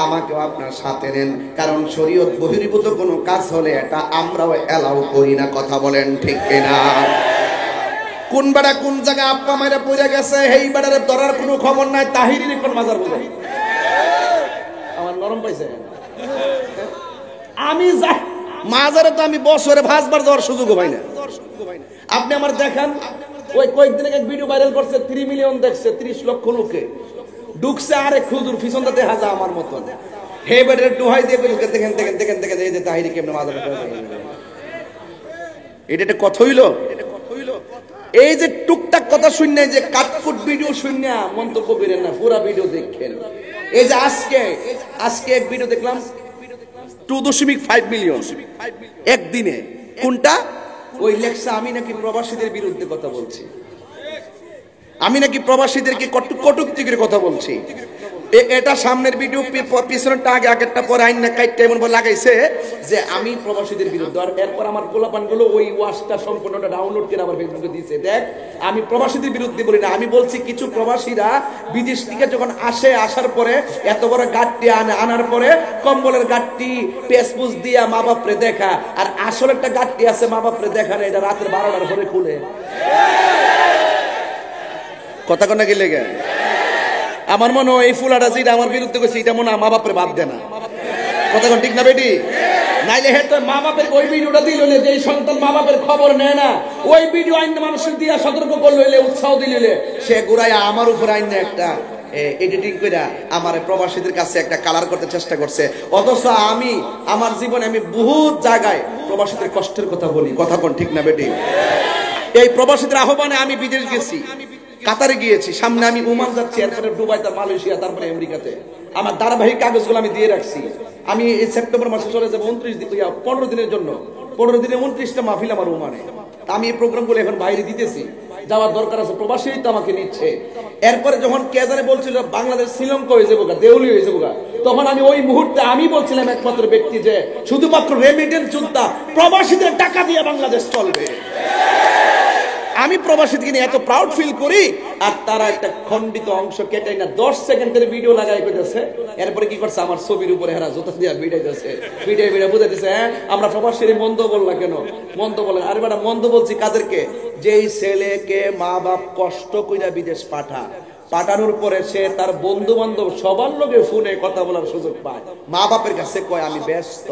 আমাকেও আপনার সাথে নেন, কারণ শরীয়ত বহির্ভূত কোনো কাজ হলে এটা আমরাও এলাও করি না, কথা বলেন ঠিক কিনা? কোন বেড়া কোন জায়গায় আপ্পা মাইরা পড়ে গেছে, এই বেড়ারে ধরার কোনো খবর নাই। তাহিরির কোন মাজার বোঝাই? আমার নরম পাইছে। আমি যাই মাজারে, তো আমি বছরে 5 বার যাওয়ার সুযোগ পাই না। আপনি আমার দেখান, ওই কয়েকদিন আগে ভিডিও ভাইরাল করছে, 3 মিলিয়ন দেখছে, 30 লক্ষ লোকে ঢুকছে। আরে খুজুর পিছনটা দেখা যায় আমার মতন। হে বেটার দোহাই দিয়ে বলে দেখেন দেখেন দেখেন দেখেন এই যে তাহিরি কেমনে মাজার এটা একটা কথা হইলো। এই যে টুকটাক কথা শুননে যে কাটকুট ভিডিও শুননা মন্তব্য করেন না, পুরো ভিডিও দেখেন। এই যে আজকে এক ভিডিও দেখলাম 2.5 মিলিয়ন একদিনে। কোনটা? ওই লেখছে আমি নাকি প্রবাসীদের বিরুদ্ধে কথা বলছি, আমি নাকি প্রবাসীদেরকে কটূক্তি করে কথা বলছি। এটা সামনের ভিডিও, পিছনেরটা আগে, আগেরটা পরে আইন না কাইটটা এমন লাগাইছে যে আমি প্রবাসীদের বিরুদ্ধে। আর এরপর আমার পোলাপানগুলো ওই ওয়াশটা সম্পূর্ণটা ডাউনলোড করে আমার ফেসবুকে দিয়েছে। দেখ, আমি প্রবাসীদের বিরুদ্ধে বলি না, আমি বলছি কিছু প্রবাসীরা বিদেশ থেকে যখন আসার পরে এত বড় গাড়টি আনার পরে কম্বলের গাড়টি পেসপুস দিয়া মা বাপরে দেখা, আর আসলে একটা গাড়টি আছে মা বাপরে দেখা না, এটা রাতের 12টার পরে খুলে। কথা কন্যা গেলে গে আমার মনে হয় এই ফুলাটা যেটা আমার বিরুদ্ধে করছে এটা মনে হয় মা বাপরে বাদ দেয় না। কথা কোন ঠিক না বেটি? নাইলে হে তো মা বাপের ওই ভিডিওটা দিল যে সন্তান মা বাপের খবর নেয় না, ওই ভিডিও আইন মানুষের দিয়া সতর্ক করলে, উৎসাহ দিলে, সে ঘুরাইয়া আমার উপর আইন একটা এডিটিং করে আমার প্রবাসীদের কাছে একটা কালার করতে চেষ্টা করছে। অথচ আমি আমার জীবনে আমি বহুত জায়গায় প্রবাসীদের কষ্টের কথা বলি। কথা কোন ঠিক না বেটি? এই প্রবাসীদের আহ্বানে আমি বিদেশ গেছি, কাতারে গিয়েছি, সামনে আমি ওমান যাচ্ছি, এরপরে দুবাই, তার মালয়েশিয়া, তারপরে আমেরিকাতে। আমার ধারাবাহিক কাগজগুলো আমি দিয়ে রাখছি। আমি এই সেপ্টেম্বর মাসে চলে যাবো 15 দিনের জন্য। 15 দিনে 29টা মাহফিল আমার ওমানে। আমি এই প্রোগ্রামগুলো এখন বাইরে দিতেছি, যাওয়ার দরকার আছে, প্রবাসী তো আমাকে নিচ্ছে। এরপরে যখন কেজারে বলছিল বাংলাদেশ শ্রীলঙ্কা হয়ে যাবো, দেউলি হয়ে যাবো, তখন আমি ওই মুহূর্তে আমি বলছিলাম একমাত্র ব্যক্তি যে শুধুমাত্র রেমিটেন্স যোদ্ধা প্রবাসীদের টাকা দিয়ে বাংলাদেশ চলবে। আমি প্রবাসীদের নিয়ে এত প্রাউড ফিল করি, আর তারা একটা খণ্ডিত অংশ কেটে না 10 সেকেন্ডের ভিডিও লাগাই কইতেছে। এরপরে কি করছে, আমার ছবির উপরে হেরা জোতা দিয়ে ভিড়াইতেছে, ভিডিও বুঝাইতেছে, হ্যাঁ আমরা প্রবাসীর মন্দ বললা কেন, মন্দ বলেন। আরে বেটা মন্দ বলছি কাদেরকে? যেই ছেলেকে মা বাপ কষ্ট কইরা বিদেশ পাঠানোর পরে সে তার বন্ধু বান্ধব সবার লোকে ফোনে কথা বলার সুযোগ পায়, মা বাপের কাছে কয় আমি ব্যস্ত।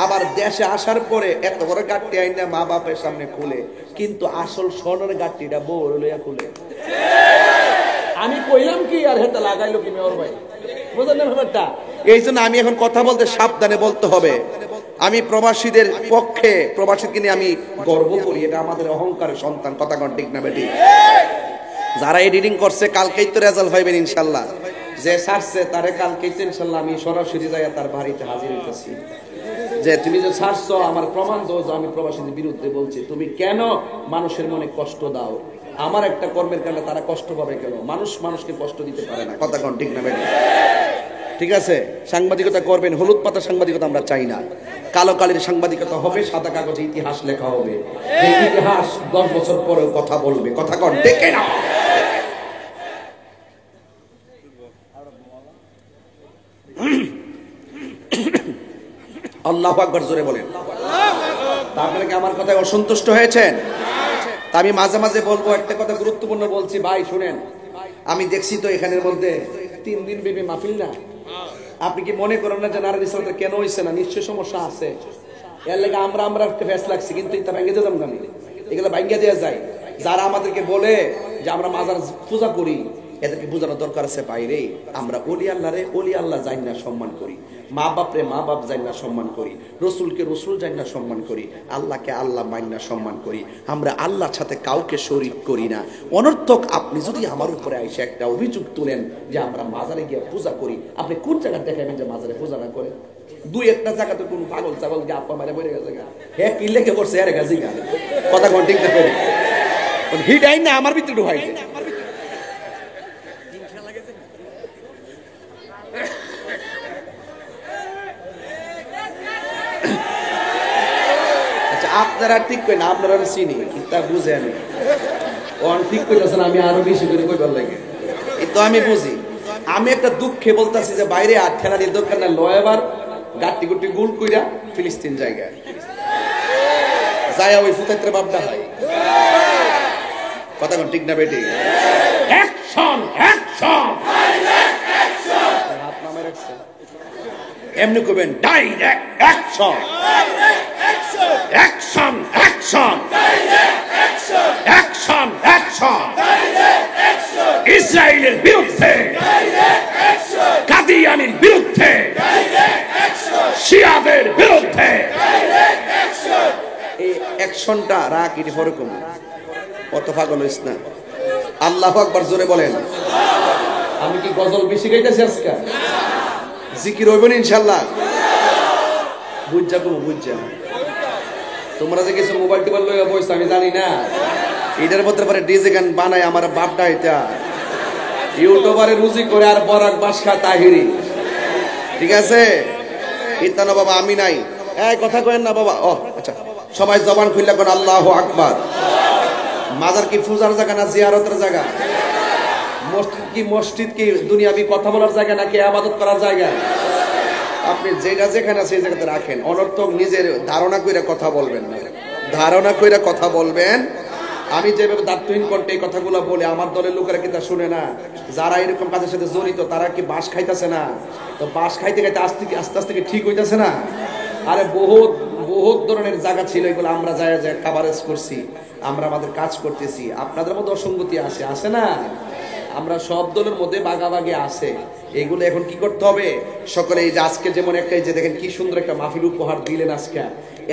আবার দেশে আসার পরে এত বড় গাড়ি আইনা মা বাপের সামনে খুলে, কিন্তু আসল স্বর্ণের গাড়িটা বউ লইয়া খুলে। আমি কইলাম কি আর হেটা লাগাইলো কি মেয়র ভাই, বুঝলেন না ব্যাপারটা? এই জন্য আমি এখন কথা বলতে সাবধানে বলতে হবে। আমি প্রবাসীদের পক্ষে, প্রবাসীকে নিয়ে আমি গর্ব করি, এটা আমাদের অহংকারের সন্তান। কথা কোন ঠিক না বেটি? যারা এডিটিং করছে কালকেই তো রেজাল্ট হইবেন ইনশাল্লাহ। যে ছাড়ছে তারে কালকেই তো ইনশাল্লাহ আমি সরাসরি যাইয়া তার বাড়িতে হাজির হইতেছি, যে তুমি যে ছাড়ছো আমার প্রমাণ দাও যে আমি প্রবাসীদের বিরুদ্ধে বলছি। তুমি কেন মানুষের মনে কষ্ট দাও? আমার একটা কর্মের কারণে তারা কষ্ট পাবে কেন? মানুষকে কষ্ট দিতে পারে না। কথা কোন ঠিক না বেটি? ঠিক আছে, সাংবাদিকতা করবেন, হলুদ পাতা সাংবাদিকতা আমরা চাই না। কালো কালির সাংবাদিকতা হবে, সাদা কাগজে ইতিহাস লেখা হবে। এই ইতিহাস 10 বছর পরেও কথা বলবে। কথা কোন ডেকে না? আল্লাহু আকবার জোরে বলেন। তারপরে কি আমার কথায় অসন্তুষ্ট হয়েছেন? তা আমি মাঝে মাঝে বলবো, একটা কথা গুরুত্বপূর্ণ বলছি ভাই শুনেন। আমি দেখছি তো এখানের মধ্যে 3 দিন ব্যাপী মাহফিল না। আপনি কি মনে করেন না যে নারী ইসলামটা কেন হইছে না? নিশ্চয় সমস্যা আছে। এর লাগে আমরা একটা ফেস লাগছি, কিন্তু এটা ভেঙে যেতাম না, এগুলো ভাঙ্গিয়া দেওয়া যায়। যারা আমাদেরকে বলে যে আমরা মাজার পূজা করি, এদেরকে বোঝানোর দরকার আছে বাইরে আমরা ওলি আল্লাহরে ওলি আল্লাহ জানি না সম্মান করি, মা বাপরে মা বাপ জানি না সম্মান করি, রসুলকে রসুল জানি না সম্মান করি, আল্লাহকে আল্লাহ মানি না সম্মান করি। আমরা আল্লাহর সাথে কাউকে শরীক করি না। অনর্থক আপনি যদি আমার উপরে এসে একটা অভিযোগ তুলেন যে আমরা মাজারে গিয়ে পূজা করি, আপনি কোন জায়গা দেখাবেন যে মাজারে পূজা না করে? 2-1টা জায়গাতে কোন পাগল ছাগল গিয়ে আপা মারে বলে গেছে, হ্যাঁ কি লেগে পড়ছে আরে গাছি গা। কথা কোন ঠিক না? হিট আইন না আমার ভিতরে ঢুকাইছে। আপনারা ঠিক কই না, আপনারা চিনি তা বুঝে আমি ঠিক কইতেছেন, আমি আরো বেশি করে কইবার লাগে তো আমি বুঝি। আমি একটা দুঃখে বলতেছি যে বাইরে আর ঠেলা দিয়ে দোকান না লয়বার গাটি গুটি গুল কইরা ফিলিস্তিন জায়গায় যায় ওই ফুতাইত্রে বাপটা হয়। কথা কোন ঠিক না বেটি? অ্যাকশন অ্যাকশন হাত নামে রাখছে এমনি কইবেন direct action action action action action ইসরায়েলের বিরুদ্ধে, কাদিয়ানির বিরুদ্ধে টেনশনটা রাখ, এটি ফরকম কত পাগল হইস না। আল্লাহু আকবার জোরে বলেন। আমি কি গজল বেশি গাইতেছি আজকে? জিকির হইব না ইনশাআল্লাহ? বুঝা কম বুঝা। তোমরা যে কিছু মোবাইল টোবাইল লইয়া বইছো আমি জানি না, এটার মধ্যে পরে ডিজে গান বানায় আমার বাপটা এটা ইউটিউবারে রুজি করে আর বরাক বাসখা তাহিরি, ঠিক আছে? ইতানো বাবা আমি নাই, এই কথা কইেন না বাবা। ও আচ্ছা, সবাই জবান খুললা কোন আল্লাহু আকবার। মাজার কি পূজার জায়গা না জিয়ারতের জায়গা? মসজিদ কি দুনিয়াবি কথা বলার জায়গা নাকি ইবাদত করার জায়গা? আপনি যেটা যেখানে আছে সেই জায়গাতে রাখেন। অনর্থক নিজের ধারণা কইরা কথা বলবেন না, ধারণা কইরা কথা বলবেন। আমি যেভাবে দায়িত্বহীন কণ্ঠে এই কথাগুলো বলে আমার দলের লোকেরা কি তা শুনে না? যারা এরকম কাজের সাথে জড়িত তারা কি বাস খাইতেছে না? তো বাস খাইতে খাইতে আস্তে আস্তে ঠিক হইতেছে না? আরে বহুত বহুত ধরনের জায়গা ছিল, এগুলো আমরা যায় কাভারেজ করছি, আমরা আমাদের কাজ করতেছি। আপনাদের মধ্যে অসঙ্গতি আসে না? আমরা সব দলের মধ্যে বাগাবাগি আছে, এগুলো এখন কি করতে হবে? সকলে এই যে আজকে যেমন একটা যে দেখেন কি সুন্দর একটা মাহফিল উপহার দিলেন, আজকে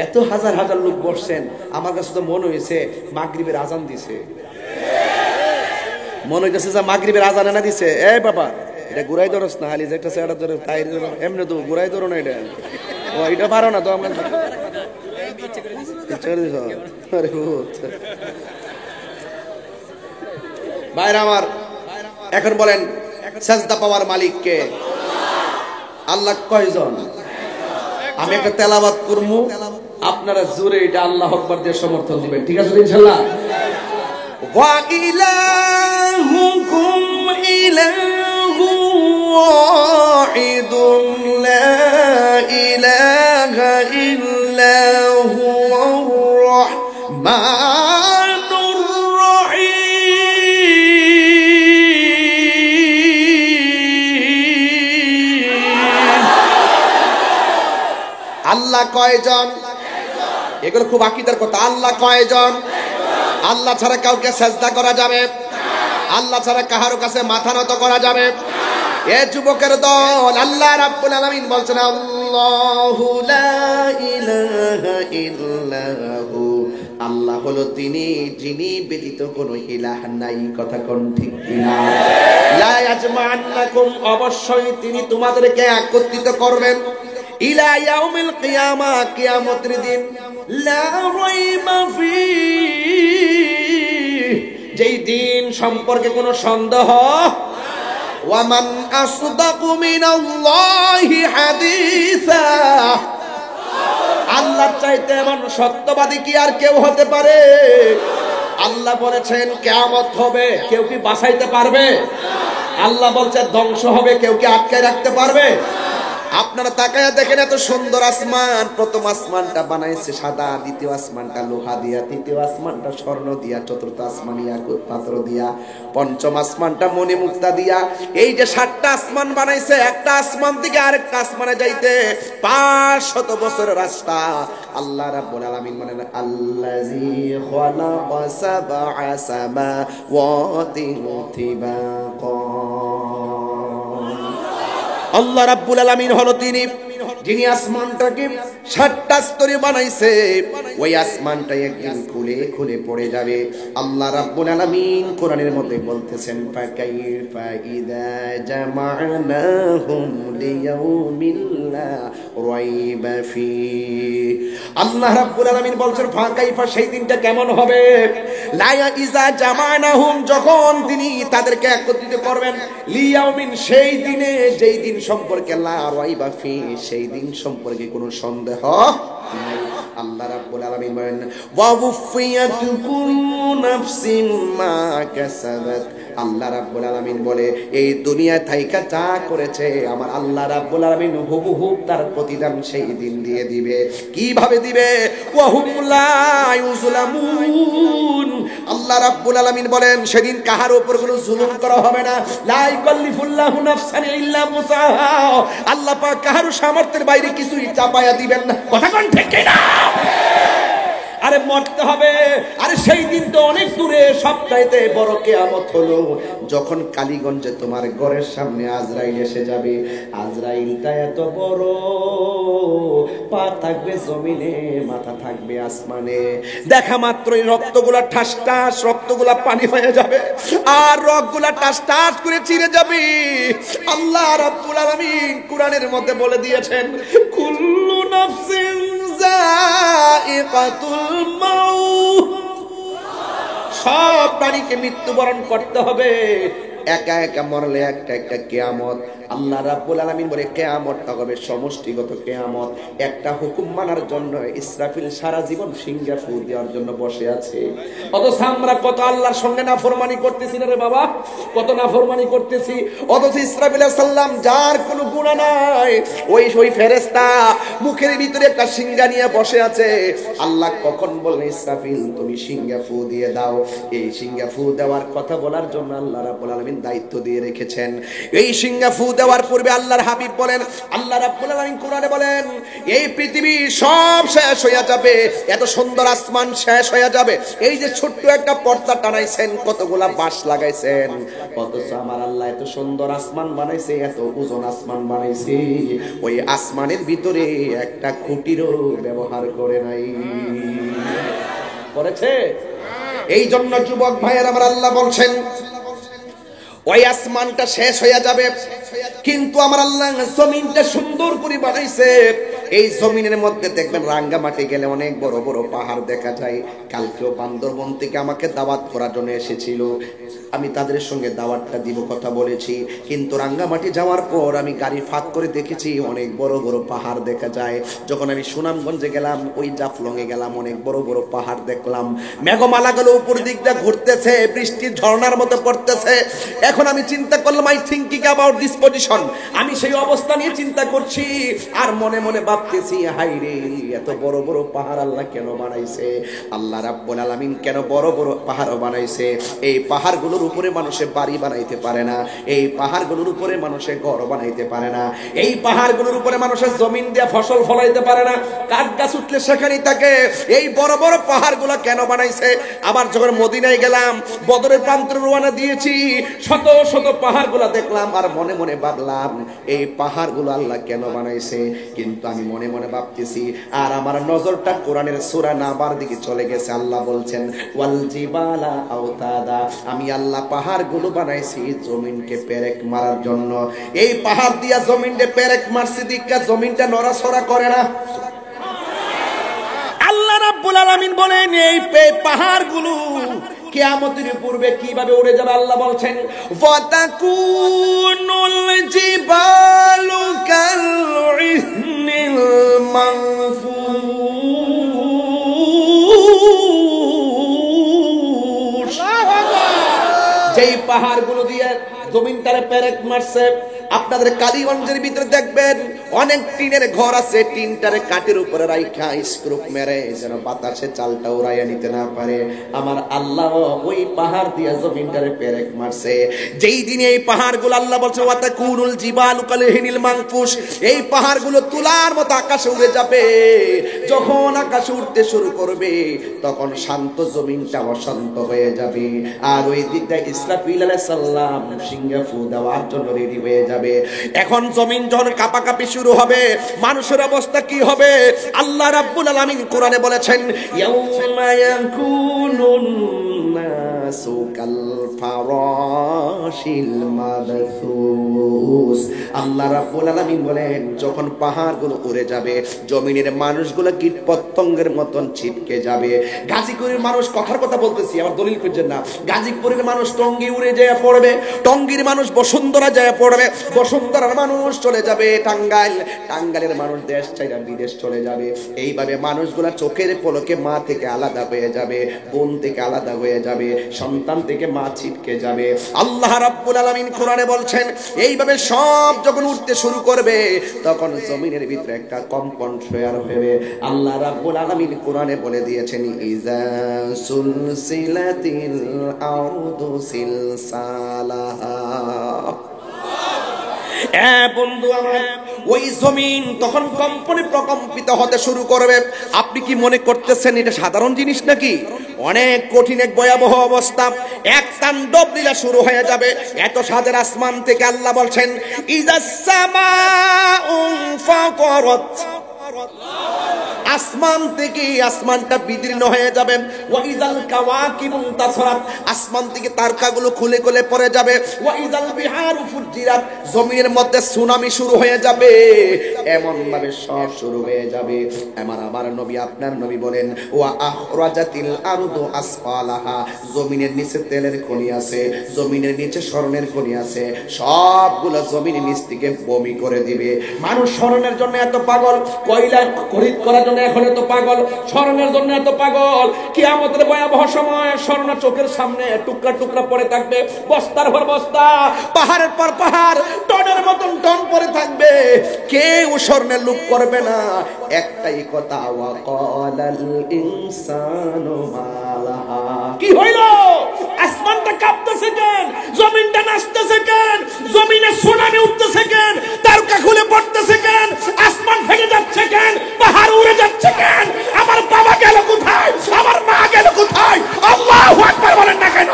এত হাজার হাজার লোক বসছেন, আমার কাছে তো মনে হয়েছে মাগরিবের আজান দিছে, মনে হইতেছে যে মাগরিবের আজান এনে দিছে। এ বাবা এটা ঘুরাই ধরস না, হালি যে একটা সেটা ধরে তাই এমনি তো ঘুরাই ধরো না, এটা ও এটা পারো না তো আমরা ভাইরা আমার। এখন বলেন সাজদা পাওয়ার মালিক কে? আল্লাহ কয়জন? আমি একটা তেলাওয়াত করবো, আপনারা জোরে এটা আল্লাহু আকবার দিয়ে সমর্থন দিবেন, ঠিক আছে ইনশাআল্লাহ? ওয়া ইলাহুকুম ইলাহু ওয়াহিদুন লা ইলাহা ইল্লা হুয়ার রাহমানুর আল্লাহ কয়জন? এগুলো খুব আকীদার কথা। আল্লাহ কয়জন? আল্লাহ ছাড়া কাউকে সাজদা করা যাবে? আল্লাহ ছাড়া কাহারো কাছে মাথা নত করা যাবে? এ যুবকের দল, আল্লাহ রাব্বুল আলামিন বলছেন আল্লাহু লা ইলাহা ইল্লাহু, আল্লাহ হলো তিনি যিনি ব্যতীত কোনো ইলাহ নাই। কথা কোন ঠিক কিনা? লা ইয়াজমা'আন্নাকুম, অবশ্যই তিনি তোমাদেরকে একত্রিত করবেন ইলা ইয়াউমিল কিয়ামা, কিয়ামতের দিন। লা রাইবা ফীহি, যেই দিন সম্পর্কে কোনো সন্দেহ। ওয়া মান আসদাকু মিনাল্লাহি হাদিসা, আল্লাহর চাইতে এমন সত্যবাদী কি আর কেউ হতে পারে? আল্লাহ বলেছেন কিয়ামত হবে, কেউ কি বাঁচাইতে পারবে? আল্লাহ বলছে ধ্বংস হবে, কেউ কি আটকে রাখতে পারবে? আপনারা তাকায়া দেখেন এত সুন্দর আসমান। প্রথম আসমানটা বানাইছে সাদা, দ্বিতীয় আসমানটা লোহা দিয়া, তৃতীয় আসমানটা স্বর্ণ দিয়া, চতুর্থ আসমান ইয়াকুত পাথর দিয়া, পঞ্চম আসমানটা মণিমুক্তা দিয়া। এই যে 7টা আসমান বানাইছে, একটা আসমান থেকে আরেকটা আসমানে যাইতে 500 বছরের রাস্তা। আল্লাহ রাব্বুল আলামিন বলেন আল্লাযী খালাকা সাবআ সামাওয়াতি তিবাকা। আল্লাহ রাব্বুল আলামিন হলো তিনি যিনি আসমানটাকে 7টা স্তরে বানাইছে। ওই আসমানটা একদিন খুলে খুলে পড়ে যাবে। আল্লাহ রাব্বুল আলামিন কোরআনের মধ্যে বলতেছেন ফাকাইফা ইযা জামা'নাহুম লিয়াউমিন লা রাইবা ফি। আল্লাহ রাব্বুল আলামিন বলছেন ফাকাইফা, সেই দিনটা কেমন হবে? লা ইযা জামা'নাহুম, যখন তিনি তাদেরকে একত্রিত করবেন, লিয়াউমিন, সেই দিনে, যেই দিন সম্পর্কে লা রাইবা ফি, সেই দিন সম্পর্কে কোনো সন্দেহ নাই। আল্লাহ রাব্বুল আলামিন বলেন ওয়া ওয়ুফিয়াত কুল্লু নাফসিন মা কাসাবাত। আল্লাহ রাব্বুল আলামিন বলে এই দুনিয়ায় থাইকা যা করেছে আমার আল্লাহ রাব্বুল আলামিন হুবহু তার প্রতিদান সেই দিন দিয়ে দিবে। কিভাবে দিবে? ওয়া হুম লা ইউজলামুন। আল্লাহ রাব্বুল আলামিন বলেন সেদিন কাহার উপর কোনো জুলুম করা হবে না। লা ইকাল্লিফুল্লাহু নাফসান ইল্লা মুসাহা। আল্লাহ পাক কাহার সামর্থ্যের বাইরে কিছুই চাপায়া দিবেন না। কথা কোন ঠিক কিনা? আরে মরতে হবে। আরে সেই দিন তো অনেক দূরে, সবচাইতে বড় কিয়ামত হলো যখন কালীগঞ্জে তোমার ঘরের সামনে আজরাইল এসে যাবে। আজরাইলটা এত বড়, পা থাকবে জমিনে, মাথা থাকবে আসমানে। দেখা মাত্রই রক্তগুলা ঠাস ঠাস, রক্তগুলা পানি হয়ে যাবে, আর রক্তগুলা ঠাস ঠাস করে চিরে যাবে। আল্লাহ রাব্বুল আলামিন কোরআনের মধ্যে বলে দিয়েছেন, কুল্লু নাফসিন যায়িকাতুল মাউত, সব প্রাণীকে মৃত্যুবরণ করতে হবে। একা একা মরলে একটা একটা কিয়ামত। আল্লাহ রাব্বুল আলামিন বলে কিয়ামতটা হবে সমষ্টিগত কিয়ামত। একটা হুকুম মানার জন্য ইসরাফিল সারা জীবন সিংহা ফু দেওয়ার জন্য বসে আছে। অথচ আমরা কত আল্লাহর সঙ্গে নাফরমানি করতেছি না রে বাবা, কত নাফরমানি করতেছি। অথচ ইসরাফিল আলাইহিস সালাম যার কোনো গুনাহ নাই, ওই ফেরেশতা মুখের ভিতরে একটা সিংহা নিয়ে বসে আছে। আল্লাহ কখন বললেন ইসরাফিল তুমি সিংহা ফু দিয়ে দাও, এই সিংহা ফু দেওয়ার কথা বলার জন্য আল্লাহ রাব্বুল আলামিন দায়িত্ব দিয়ে রেখেছেন। এই সিংহা ফু দেওয়ার পূর্বে আল্লাহর হাবিব বলেন, আল্লাহ রাব্বুল আলামিন কোরআনে বলেন, এই পৃথিবী সব শেষ হয়ে যাবে, এত সুন্দর আসমান শেষ হয়ে যাবে। এই যে ছোট্ট একটা পর্দা টানাইছেন, কতগুলা বাঁশ লাগাইছেন, অথচ আমার আল্লাহ এত সুন্দর আসমান বানাইছে, এত ওজন আসমান বানাইছে, ওই আসমানের ভিতরে একটা খুঁটিরও ব্যবহার করে নাই। করেছে? এই জন্য যুবক ভাইয়ের আমার আল্লাহ বলছেন, ওই আসমানটা শেষ হয়ে যাবে, কিন্তু আমার আল্লাহ জমিনটা সুন্দর করে বানাইছে। এই জমিনের মধ্যে দেখবেন রাঙ্গামাটি গেলে অনেক বড় বড় পাহাড় দেখা যায়। কালকেও বান্দরবন থেকে আমাকে দাওয়াত করার জন্য এসেছিল, আমি তাদের সঙ্গে দাওয়াতটা দিব কথা বলেছি, কিন্তু রাঙ্গামাটি যাওয়ার পর আমি গাড়ি ফাঁক করে দেখেছি অনেক বড় বড় পাহাড় দেখা যায়। যখন আমি সুনামগঞ্জে গেলাম, ওই জাফলংয়ে গেলাম, অনেক বড় বড় পাহাড় দেখলাম। মেঘমালাগুলো উপর দিকটা ঘুরতেছে, বৃষ্টির ঝর্ণার মতো পড়তেছে। এখন আমি চিন্তা করলাম, I thinking about this position, আমি সেই অবস্থা নিয়ে চিন্তা করছি, আর মনে মনে ভাবতেছি, হাই রে, এত বড় বড় পাহাড় আল্লাহ কেন বানাইছে? আল্লাহ রাব্বুল আলামিন কেন বড় বড় পাহাড় বানাইছে? এই পাহাড়গুলোর উপরে মানুষে বাড়ি বানাইতে পারে না, এই পাহাড়গুলোর উপরে মানুষে ঘর বানাইতে পারে না, এই পাহাড়গুলোর উপরে মানুষের জমিন দিয়ে ফসল ফলাইতে পারে না, কাঠ গাছ উঠলে সেখানেই থাকে। এই বড় বড় পাহাড়গুলো কেন বানাইছে? আবার যখন মদিনায় গেলাম, বদরের প্রান্তরে রওনা দিয়েছি, শত শত পাহাড়গুলো দেখলাম, আর মনে মনে ভাবলাম এই পাহাড়গুলো আল্লাহ কেন বানাইছে? কিন্তু আমি মনে মনে ভাবতেছি, আর আমার নজরটা কোরআনের সূরা নাবার দিকে চলে গেছে। আল্লাহ বলছেন, ওয়াল জিবালা আওতাদা, আমি আল্লাহ পাহাড়গুলো বানাইছি জমিনকে পেরেক মারার জন্য। এই পাহাড় দিয়া জমিনকে পেরেক মারছি, দিকা জমিনটা নড়াচড়া করে না। আল্লাহ রাব্বুল আলামিন বলেন, এই পাহাড়গুলো কিয়ামতের পূর্বে কিভাবে উড়ে যাবে? আল্লাহ বলছেন, ফাতাকুনুল জিবালু কালইহনিল মানফুস। যেই পাহাড়গুলো দিয়ে জমিনটারে পেরেক মারছে, আপনাদের কালীগঞ্জের ভিতরে দেখবেন অনেক টিনের ঘর আছে, টিনটারে কাঠের উপরে রাইখা স্ক্রুপ মেরে যেন বাতাসে চালটা উড়াইয়া নিতে না পারে। আমার আল্লাহ ওই পাহাড় দিয়ে জমিনটারে পেরেক মারছে। যেই দিনে এই পাহাড়গুলো আল্লাহ বলছে, ওয়াতাকুনুল জিবালু কালইহনিল মানফুস, এই পাহাড়গুলো তুলার মতো আকাশে উড়ে যাবে। যখন আকাশে উঠতে শুরু করবে, তখন শান্ত জমিনটা অশান্ত হয়ে যাবে, আর ওই দিকটা ইসরাফিল আলাইহিস সালাম সিংহা ফু দেওয়ার জন্য রেডি হয়ে যাবে। এখন জমিন যখন কাঁপাকাঁপি শুরু হবে, মানুষের অবস্থা কি হবে? আল্লাহ রাব্বুল আলামিন কোরআনে বলেছেন, ইয়াউমা ইয়াকুনুন নাসু কাল ফারাশিল মাবসুস। আল্লাহ রাব্বুল আলামিন বলেন, যখন পাহাড়গুলো উড়ে যাবে, জমিনের মানুষগুলো কীট পতঙ্গের মতন ছিটকে যাবে। গাজীপুরের মানুষ, কথার কথা বলতেছি, আমার দলিল খুঁজছেন না, গাজীপুরের মানুষ টঙ্গী উড়ে যায় পড়বে, টঙ্গীর মানুষ বসুন্ধরা যায় পড়বে, বসুন্ধরার মানুষ চলে যাবে টাঙ্গাইল, টাঙ্গাইলের মানুষ দেশ ছাইরা বিদেশ চলে যাবে। এইভাবে মানুষগুলা চোখের পলকে মা থেকে আলাদা হয়ে যাবে, বোন থেকে আলাদা হয়ে যাবে, সন্তান থেকে মা ছিটকে যাবে। আল্লাহ রাব্বুল আলামিন কোরআনে বলছেন, এইভাবে সব যখন উঠতে শুরু করবে, তখন জমিনের ভিতরে একটা কম্পন শেয়ার হবে। আল্লাহ রাব্বুল আলামিন কোরআনে বলে দিয়েছেন, ইজা সুলসিলাতিল আরদু সিলসালাহা। বন্ধু আমার, ওই জমিন তখন কম্পনে প্রকম্পিত হতে শুরু করবে। আপনি কি মনে করতেছেন এটা সাধারণ জিনিস নাকি? অনেক কঠিন এক ভয়াবহ অবস্থা, এক তাণ্ডব লীলা শুরু হয়ে যাবে। এত সাদের আসমান থেকে আল্লাহ বলছেন ইজাস সামাউ ফাতারাত, আসমান থেকে আসমানটা বিদীর্ণ হয়ে যাবে। ওয়াইজাল কাওয়াকিবু তাসরাত, আসমান থেকে তারকাগুলো খুলে খুলে পড়ে যাবে। ওয়াইজাল বিহারু ফুজ্জিরাত, জমিনের মধ্যে সুনামি শুরু হয়ে যাবে। এমন ভাবে সব শুরু হয়ে যাবে। আমার নবী আপনার নবী বলেন ওয়া আখরাজাতিল আরদু আসফালাহা, জমিনের নিচে তেলের খনি আছে, জমিনের নিচে স্বর্ণের খনি আছে, সবগুলো জমিনের নিচ থেকে বমি করে দিবে। মানুষ স্বর্ণের জন্য এত পাগল, কয়লা খরিদ করার জন্য এখন এত পাগল, স্বর্ণের জন্য এত পাগল। কিয়ামতের ভয়াবহ সময় স্বর্ণ চোখের সামনে টুকরা টুকরা পড়ে থাকবে, বস্তার পর বস্তা, পাহাড়ের পর পাহাড়, টনের মতন টন পড়ে থাকবে। কেউ স্বর্ণের লুপ করবে না। একটাই কথা, ওয়া ক্বালাল ইনসানু মালাহা, কি হইল? আসমানটা কাঁপতেছে কেন? জমিনটা নাচতেছে কেন? জমিনে সুনামি উঠতেছে কেন? তারকা খুলে পড়তেছে কেন? আসমান ভেঙে যাচ্ছে কেন? পাহাড় উড়ে যাচ্ছে কেন? আমার বাবা গেল কোথায়? আমার মা গেল কোথায়? আল্লাহু আকবার বলেন না কেন?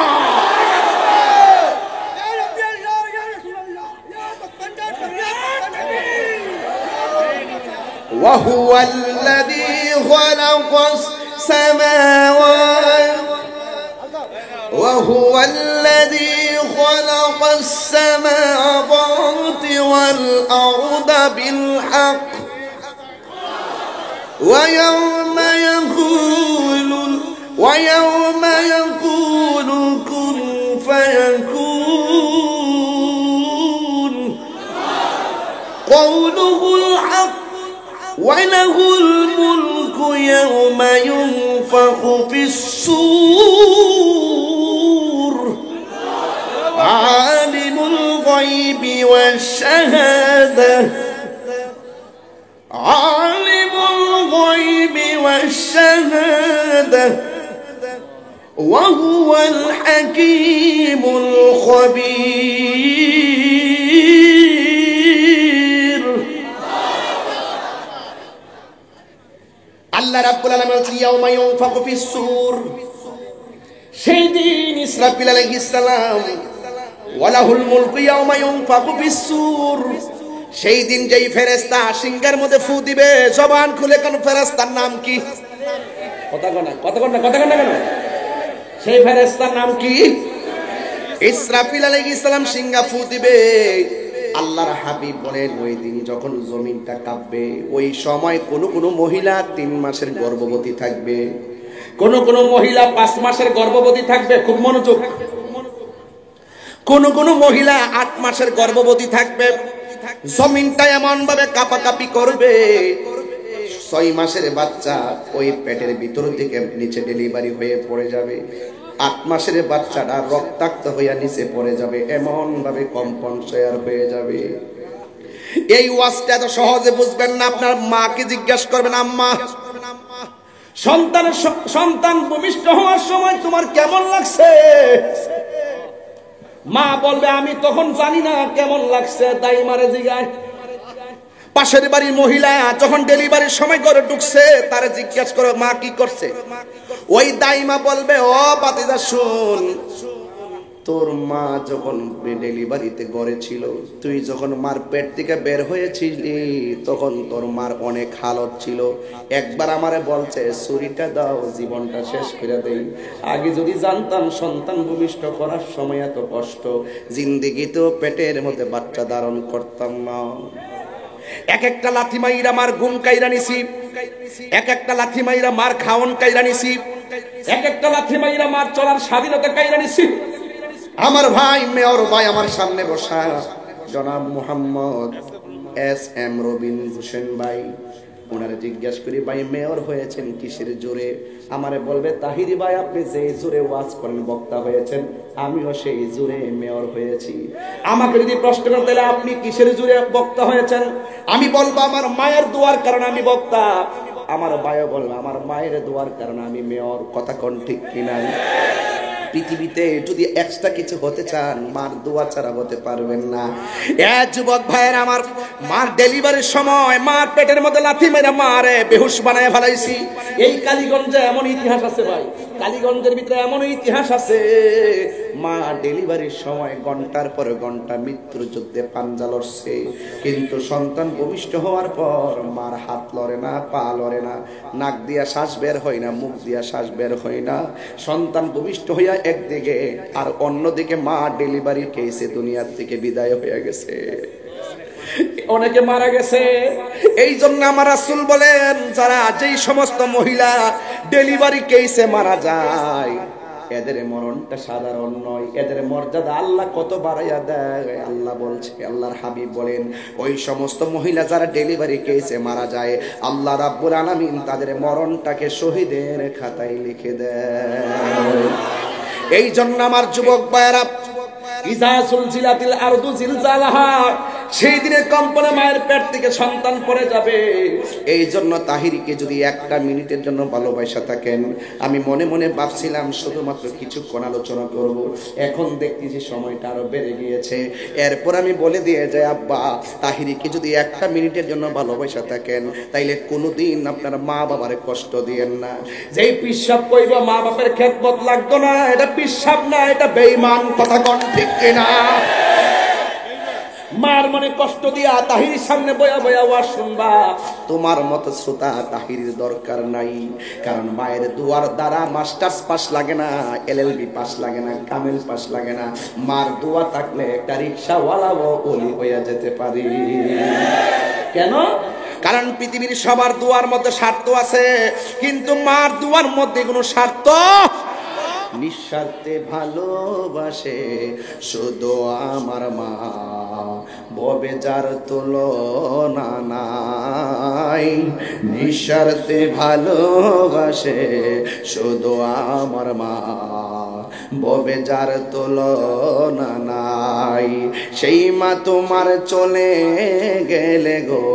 وهو الذي خلق السماوات وهو الذي خلق السماوات والأرض بالحق ويوم يقول كن فيكون قوله الحق وله الملك يوم ينفخ في الصور عالم الغيب والشهادة عالم الغيب والشهادة وهو الحكيم الخبير আল্লাহ রাব্বুল আলামিন বলেন ইয়াউমা ইউনফাখু ফিস-সূর, সেই দিন ইসরাফিল আলাইহিস সালাম, ওয়ালাহুল মুলকু ইয়াউমা ইউনফাখু ফিস-সূর, সেই দিন যেই ফেরেশতা সিংহের মধ্যে ফু দিবে, জবান খুলে কোন ফেরেশতার নাম কি? কথা কন না কেন? সেই ফেরেশতার নাম কি? ইসরাফিল আলাইহিস সালাম সিংহা ফু দিবে। আল্লাহর হাবিব বলেন ওই দিন যখন জমিনটা কাঁপবে, ওই সময় কোন মহিলা 3 মাসের গর্ভবতী থাকবে, কোন মহিলা 5 মাসের গর্ভবতী থাকবে। খুব মনোযোগ। কোন মহিলা 8 মাসের গর্ভবতী থাকবে। জমিনটা এমন ভাবে কাঁপাকাঁপি করবে, 6 মাসের বাচ্চা ওই পেটের ভিতর থেকে নিচে ডেলিভারি হয়ে পড়ে যাবে। 8 মাসের বাচ্চাটা রক্তাক্ত হইয়া নিচে পড়ে যাবে, এমন ভাবে কম্পন শেয়ার হয়ে যাবে। এই ওয়াজটা তো সহজে বুঝবেন না। আপনার মাকে জিজ্ঞাসা করবেন, আম্মা, সন্তান ভূমিষ্ঠ হওয়ার সময় তোমার কেমন লাগছে? মা বলবে আমি তখন জানি না কেমন লাগছে, তাই মারে জিজ্ঞাসা। পাশের বাড়ির মহিলা যখন ডেলিভারির সময় ঘরে ঢুকছে, তারে জিজ্ঞাসা করে মা কি করছে? ওই দাইমা বলবে, ও বাতিজা শুন, তোর মা যখন ডেলিভারিতে ঘরে ছিল, তুই যখন মার পেট থেকে বের হয়েছিলি, তখন তোর মার অনেক হালত ছিল। একবার আমারে বলছে ছুরিটা দাও, জীবনটা শেষ করে দেই। আগে যদি জানতাম সন্তান ভূমিষ্ঠ করার সময় এত কষ্ট, জিন্দেগিতেও পেটের মধ্যে বাচ্চা ধারণ করতাম না। এক একটা লাথি মাইরা মার ঘুম কাইরা নিছি, এক একটা লাথি মাইরা মার খাওন কাইরা নিছি, এক একটা লাথি মাইরা মার চলার স্বাধীনতা কাইরা নিছি। আমার ভাই মেয়র ভাই আমার সামনে বসা জনাব মোহাম্মদ এস.এম. রবিন হোসেন ভাই, ওনারে জিজ্ঞাসা করি, ভাই মেয়র হয়েছেন কিসের জোরে? আমারে বলবে, তাহিরি ভাই আপনি যে জোরে ওয়াজ করেন বক্তা হয়েছেন, আমিও সেই জোরে মেয়র হয়েছি। আমাকে যদি প্রশ্ন করেন তাহলে আপনি কিসের জোরে বক্তা হয়েছেন, আমি বলবো আমার মায়ের দোয়ার কারণে আমি বক্তা। আমার ভাইও বলবে আমার মায়ের দোয়ার কারণে আমি মেয়র। কথা কোন ঠিক কিনা? পৃথিবীতে যদি এক্সট্রা কিছু হতে চান, মার দোয়া ছাড়া হতে পারবেন না। এ যুবক ভাইয়ের আমার, মার ডেলিভারির সময় মার পেটের মধ্যে লাথি মেরে মারে বেহুশ বানায় ফেলাইছি। এই কালীগঞ্জে এমন ইতিহাস আছে ভাই, কালীগঞ্জের ভিতরে এমন ইতিহাস আছে, মা ডেলিভারির সময় ঘন্টার পর ঘন্টা মৃত্যুর যুদ্ধে পাঞ্জা লড়ছে, কিন্তু সন্তান ভূমিষ্ঠ হওয়ার পর মার হাত লড়ে না, পা লড়ে না, নাক দিয়া শ্বাস বের হয় না, মুখ দিয়া শ্বাস বের হয় না। সন্তান ভূমিষ্ঠ হইয়া একদিকে, আর অন্যদিকে মা ডেলিভারি কেসে দুনিয়ার থেকে বিদায় হয়ে গেছে, অনেকে মারা গেছে। এই জন্য আমার রাসূল বলেন, যারা যেই সমস্ত মহিলা ডেলিভারি কেসে মারা যায়, এদের মরণটা সাধারণ নয়, এদের মর্যাদা আল্লাহ কত বাড়াইয়া দেয়। আল্লাহ বলছে, আল্লাহর হাবিব বলেন, ওই সমস্ত মহিলা যারা ডেলিভারি কেসে মারা যায়, আল্লাহ রাব্বুল আলামিন তাদের মরণটাকে শহীদের খাতায় লিখে দেয়। এই জন্য আমার যুবক ভাইয়েরা, ইজা সুলজিলাতিল আরদু জিলজালাহা, সেই দিনে কম্পনে মায়ের পেট থেকে সন্তান পড়ে যাবে। এই জন্য তাহিরিকে যদি একটা মিনিটের জন্য ভালোবাসা থাকেন, আমি মনে মনে ভাবছিলাম শুধুমাত্র কিছুক্ষণ আলোচনা করব, এখন দেখতেছি সময়টা আরো বেড়ে গিয়েছে। এরপর আমি বলে দিয়ে যাই, আব্বা তাহিরিকে যদি একটা মিনিটের জন্য ভালোবাসা থাকেন, তাইলে কোনোদিন আপনার মা বাবারে কষ্ট দিয়েন না। যেই পিসাব কইব মা বাপের খেদমত লাগতো না, এটা পিসাব না, এটা বেঈমান। কথা কোন ঠিক কিনা? মার মনে কষ্ট দিয়া তাহিরির সামনে বয়া বয়া ওয়াজ শুনবা, তোমার মতো শ্রোতা তাহিরির দরকার নাই। কারণ মায়ের দুয়ার দ্বারা মাস্টার্স পাস লাগে না, এলএলবি পাস লাগে না, কামেল পাস লাগে না। মার দোয়া থাকলে একটা রিক্সাওয়ালাও ওলি হইয়া যেতে পারি। কেন? কারণ পৃথিবীর সবার দুয়ার মধ্যে স্বার্থ আছে, কিন্তু মার দুয়ার মধ্যে কোনো স্বার্থ, নিঃস্বার্থে ভালোবাসে শুধু আমার মা, ববে যার তুলনা নাই। নিঃস্বার্থে ভালোবাসে শুধু আমার মা, ববে যার তুলনা নাই। সেই মা তোমার চলে গেলে গো,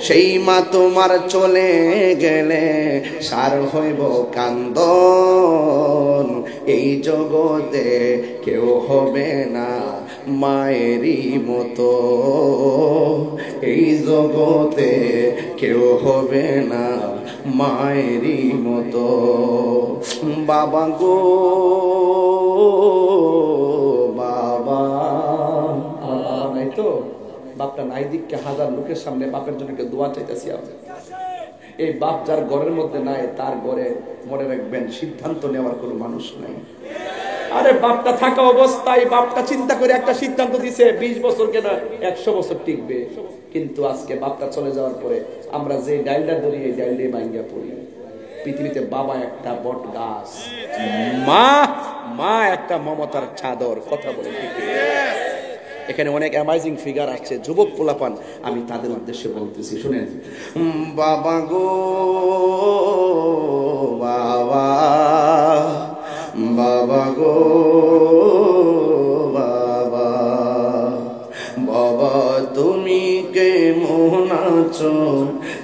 সেই মা তোমার চলে গেলে সার হইব কান্দন। এই জগতে কেউ হবে না মায়েরই মতো, এই জগতে কেউ হবে না মায়েরই মতো। বাবা গো বাবা, নাই তো বাপটা নাই দিককে হাজার লোকের সামনে বাপের জন্য দোয়া চাইতেছি। এই বাপ যার ঘরের মধ্যে নাই, তার ঘরে মনে রাখবেন সিদ্ধান্ত নেওয়ার কোনো মানুষ নাই। আরে বাপটা থাকা অবস্থায় বাপটা চিন্তা করে একটা সিদ্ধান্ত দিছে, 20 বছর কেন 100 বছর টিকবে। কিন্তু আজকে বাপটা চলে যাওয়ার পরে আমরা যে ডাইলটা ধরি, এই ডাইলটাই ভাঙ্গা পড়ি। পৃথিবীতে বাবা একটা বট গাছ, মা একটা মমতার চাদর। কথা বলে ঠিক। এখানে অনেক অ্যামাজিং ফিগার আসছে, যুবক পোলাপান, আমি তাদের উদ্দেশ্যে বলতেছি, শুনেন। বাবা গো বাবা, বাবা গো বাবা, বাবা তুমি কেমন আছো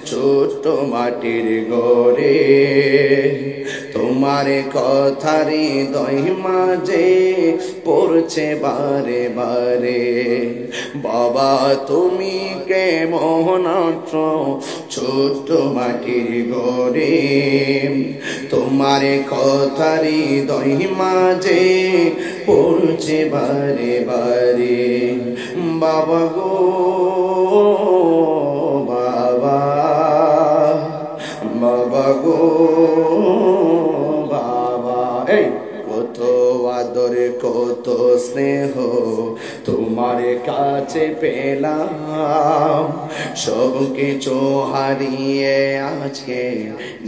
ছোট মাটির ঘরে, তোমার কথারে হৃদয় মাঝে পড়ছে বারে বারে। বাবা তুমি কেমন আছো ছোট মাটির ঘরে, তোমার কথারে হৃদয় মাঝে পড়ছে বারে বারে। বাবা গো বাবা, বাবা গো বাবা। এই কত আদর কত স্নেহ তোমার কাছে পেলাম, সব কিছু হারিয়ে আজকে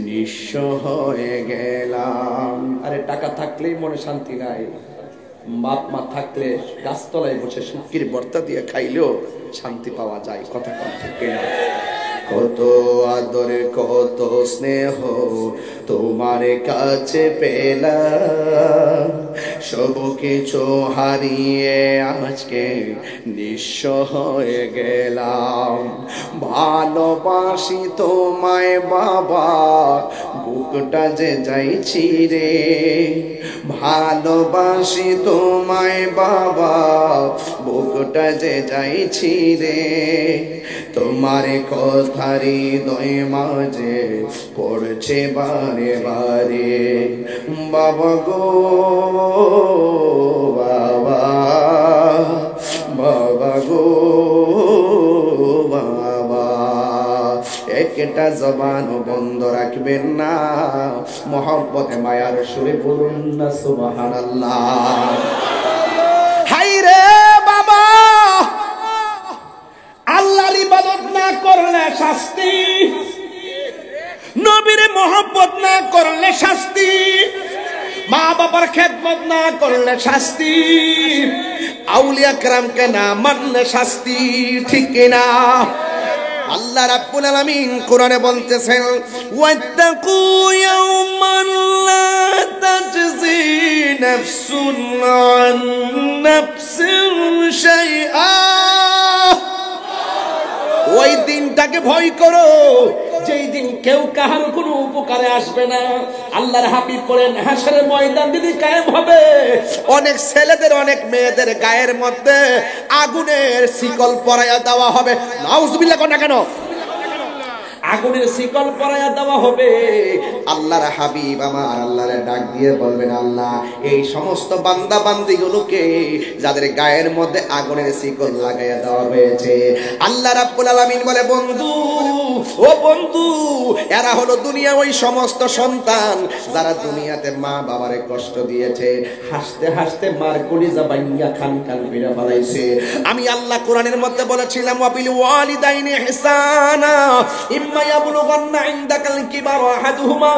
নিঃস্ব হয়ে গেলাম। আরে টাকা থাকলেই মনে শান্তি নাই, বাপ মা থাকলে গাছতলায় বসে শুকির ভর্তা দিয়ে খাইলেও শান্তি পাওয়া যায়। কথা ঠিক না? কত আদর কত স্নেহ তোমার কাছে পেলাম, সব কিছু হারিয়ে আজকে নিঃস্ব হয়ে গেলাম। ভালোবাসি তোমায় বাবা, বুকটা যে যাইছি রে। ভালোবাসি তোমায় বাবা, বুকটা যে যাইছি রে। তোমার কথা হৃদয় মাঝে পড়ছে বারে বারে। বাবা গো বাবা, বাবা গো বাবা, একটা জবান বন্ধ রাখবেন না, মহব্বতে মায়ার সুরে বলুন না সুবহানাল্লাহ। হাই রে বাবা, আল্লাহর ইবাদত না করলে শাস্তি, নবীর মহব্বত না করলে শাস্তি, মা বাবার খেদমত না করলে শাস্তি, আউলিয়া কেরামকে না মানলে শাস্তি, ঠিক কিনা? আল্লাহ রাব্বুল আলামিন কোরআনে বলতেছেন, ওয়াত্তাকু ইয়াওমান লা তাজজি নাফসুন আন নাফসিন শাইআ। ওই দিনটাকে ভয় করো যেই দিন কেউ কাহার কোনো উপকারে আসবে না। আল্লাহর হাবিব বলেন, হাসরের ময়দান যদি কায়েম হবে, অনেক ছেলেদের অনেক মেয়েদের গায়ের মধ্যে আগুনের শিকল পরাইয়া দেওয়া হবে। নাউজুবিল্লাহ কোন না কেন? আগুনের শিকল পরাইয়া দেওয়া হবে। আল্লাহর হাবিব আমার আল্লাহরে ডাক দিয়ে বলবেন, আল্লাহ এই সমস্ত বান্দা বান্দিগুলোকে যাদের গায়ের মধ্যে আগুনের শিকল লাগাইয়া দেওয়া হয়েছে, আল্লাহ রাব্বুল আলামিন বলে, বন্ধু ও বন্ধু, এরা হলো দুনিয়া ওই সমস্ত সন্তান যারা দুনিয়াতে মা বাবারে কষ্ট দিয়েছে, হাসতে হাসতে মার কলিজা বাইয়া খান খান বিরা বানাইছে। আমি আল্লাহ কোরআনের মধ্যে বলেছিলাম, ওয়াবিল ওয়ালিদাইনি ইহসানা ইম্মা ইয়াবলুগান্না ইনদাকাল কিবারা আহাদুহুমা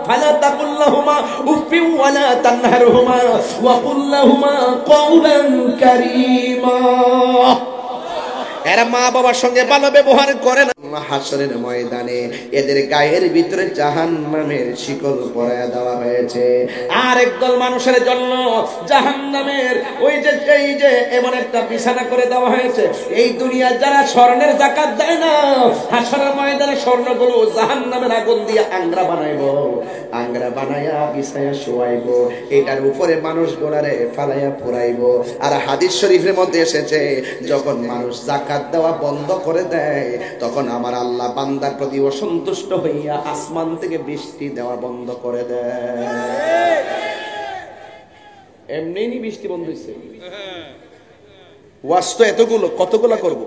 ফালা তাকুল লাহুমা উফফিন ওয়ালা তানহারহুমা ওয়া কুল লাহুমা কওলান কারীমা। এরা মা বাবার সঙ্গে ভালো ব্যবহার করে না, হাসরের ময়দানে এদের গায়ের ভিতরে জাহান্নামের শিকল পরায়া দেওয়া হয়েছে। আর একদল মানুষের জন্য জাহান্নামের ওই যে এই যে এমন একটা বিছানা করে দেওয়া হয়েছে। এই দুনিয়ায় যারা স্বর্ণের যাকাত দেয় না, হাসরের ময়দানে স্বর্ণগুলো জাহান্নামের আগুন দিয়ে আংরা বানাইবো, আংরা বানায়া বিছায়া শোয়াইবো, এটার উপরে মানুষ গোড়ারে ফালাইয়া পুরাইবো। আর হাদিস শরীফের মধ্যে এসেছে, যখন মানুষ যাকাত দেওয়া বন্ধ করে দেয়, তখন আমার আল্লাহ বান্দার প্রতি অসন্তুষ্ট হইয়া আসমান থেকে বৃষ্টি দেওয়া বন্ধ করে দেয়। এমনি বৃষ্টি বন্ধ হয়েছে। ওয়াজ তো এতগুলো, কতগুলা করবো?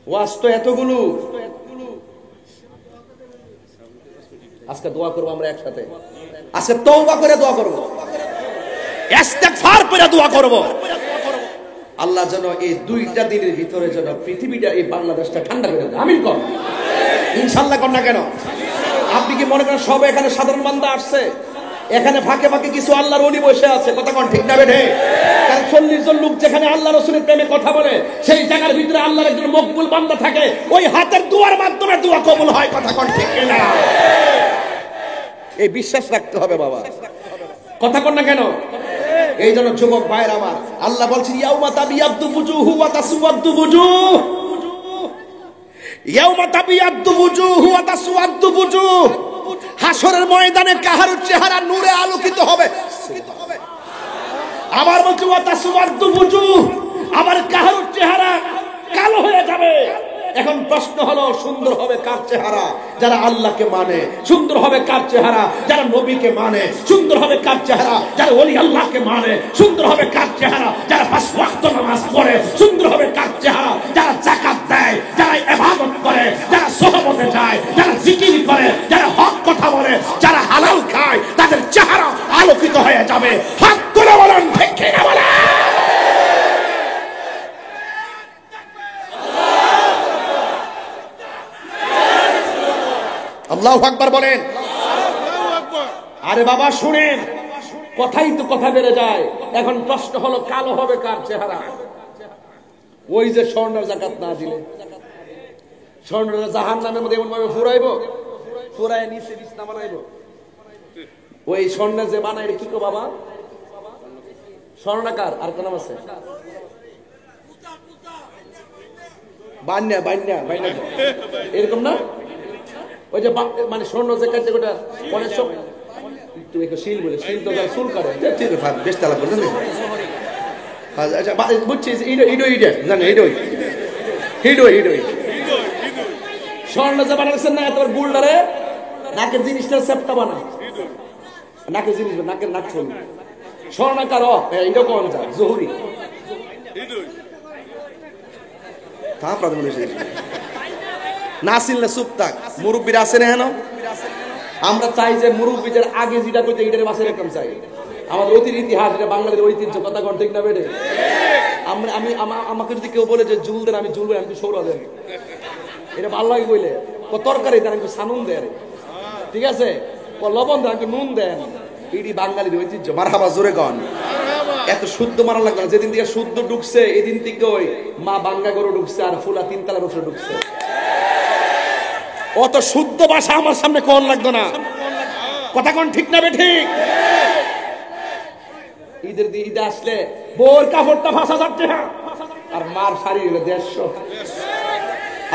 ওয়াজ তো এতগুলো। আজকে দোয়া করবো আমরা একসাথে, আজকে তওবা করে দোয়া করবো, ইস্তেগফার করে দোয়া করবো। আল্লাহ যেন এই দুইটা দিনের ভিতরে যেন পৃথিবীটা, এই বাংলাদেশটা ঠান্ডা করে দেয়। আমিন কর, ইনশাআল্লাহ কর না কেন? আপনি কি মনে করেন সব এখানে সাধারণ বান্দা আসছে? এখানে ফাঁকে ফাঁকে কিছু আল্লাহর ওলি বসে আছে, কথা কোন ঠিক না বেঠে? কারণ 40 জন লোক যেখানে আল্লাহ রাসূলের প্রেমে কথা বলে, সেই জায়গার ভিতরে আল্লাহর একজন মকবুল বান্দা থাকে, ওই হাতের দোয়ার মাধ্যমে দোয়া কবুল হয়, কথা কোন ঠিক না? এই বিশ্বাস রাখতে হবে বাবা, কথা কোন না কেন? এই জন্য যুবক ভাইয়ের আমার, আল্লাহ বলছেন, ইয়াউমা তাবিয়াদ্দু বুজুহু ওয়া তাসওয়াদ্দু বুজুহ, ইয়াউমা তাবিয়াদ্দু বুজুহু ওয়া তাসওয়াদ্দু বুজুহ। হাসরের ময়দানে কাহার চেহারা নূরে আলোকিত হবে, আবার বলছে ওয়া তাসওয়াদ্দু বুজুহ, আবার কাহার চেহারা কালো হয়ে যাবে। এখন প্রশ্ন হলো, সুন্দর হবে কার চেহারা? যারা আল্লাহকে মানে। সুন্দর হবে কার চেহারা? যারা নবীকে মানে। সুন্দর হবে কার চেহারা? যারা ওলি আল্লাহকে মানে। সুন্দর হবে কার চেহারা? যারা 5 ওয়াক্ত নামাজ পড়ে। সুন্দর হবে কার চেহারা? যারা যাকাত দেয়, যারা ইবাদত করে, যারা সোহবতে যায়, যারা জিকির করে, যারা হক কথা বলে, যারা হালাল খায়, তাদের চেহারা আলোকিত হয়ে যাবে। হাত তুলে বলেন ঠিক কি না বলেন? আল্লাহু আকবার বলেন। আরে বাবা শুনেন, কথাই তো কথা বেড়ে যায়। এখন প্রশ্ন হলো, কালো হবে কার চেহারা? ওই যে স্বর্ণের যাকাত না দিলে, স্বর্ণের জাহান্নামের মধ্যে এমন ভাবে ফুরাইবো, ফুরায় নিচে বিছনা বানাইবো, ওই স্বর্ণে যে বানায় কি কো বাবা, স্বর্ণাকার, আর কোন নাম আছে বান্যা, বান্যা বান্যা এরকম না, ওই যে মানে স্বর্ণ যে কাটে গোটা অনেক সব তুই একটু শিল বলে, শিল তো চুল করে ঠিক আছে বেশ তালা করছেন। আচ্ছা বুঝছিস, স্বর্ণ যে বানাচ্ছেন না তোমার গুলডারে নাকের জিনিসটা সেপটা বানা, নাকের জিনিস নাকের নাক চল স্বর্ণাকার এটা কোন যায় জহুরি না চিনলে চুপ থাক, মুরব্বীরা আছে না হেন। আমরা চাই যে মুরব্বীদের আগে যেটা করতে এটার মাসে এরকম চাই, আমাদের অতীত ইতিহাস, এটা বাঙালির ঐতিহ্য, কথা কোন ঠিক না বেড়ে। আমি আমাকে যদি কেউ বলে যে জুল দেন, আমি জুল আমি সৌরা দেন, এটা ভালো লাগে বললে তরকারি দেন, একটু সানুন দেন, ঠিক আছে, লবণ দেন, একটু নুন দেন, এটি বাঙালির ঐতিহ্য। মারহাবা জোরে গন, এত শুদ্ধ মারা লাগবে না। যেদিন থেকে শুদ্ধ ঢুকছে এই দিন থেকে ওই মা বাঙ্গা গরু ঢুকছে আর ফুলা তিনতলার উপরে ঢুকছে। অত শুদ্ধ ভাষা আমার সামনে কোন লাগতো না, কথা কোন ঠিক না বে ঠিক। ঈদে আসলে বোর কাপড়টা ভাষা যাচ্ছে আর মার শাড়ি 150,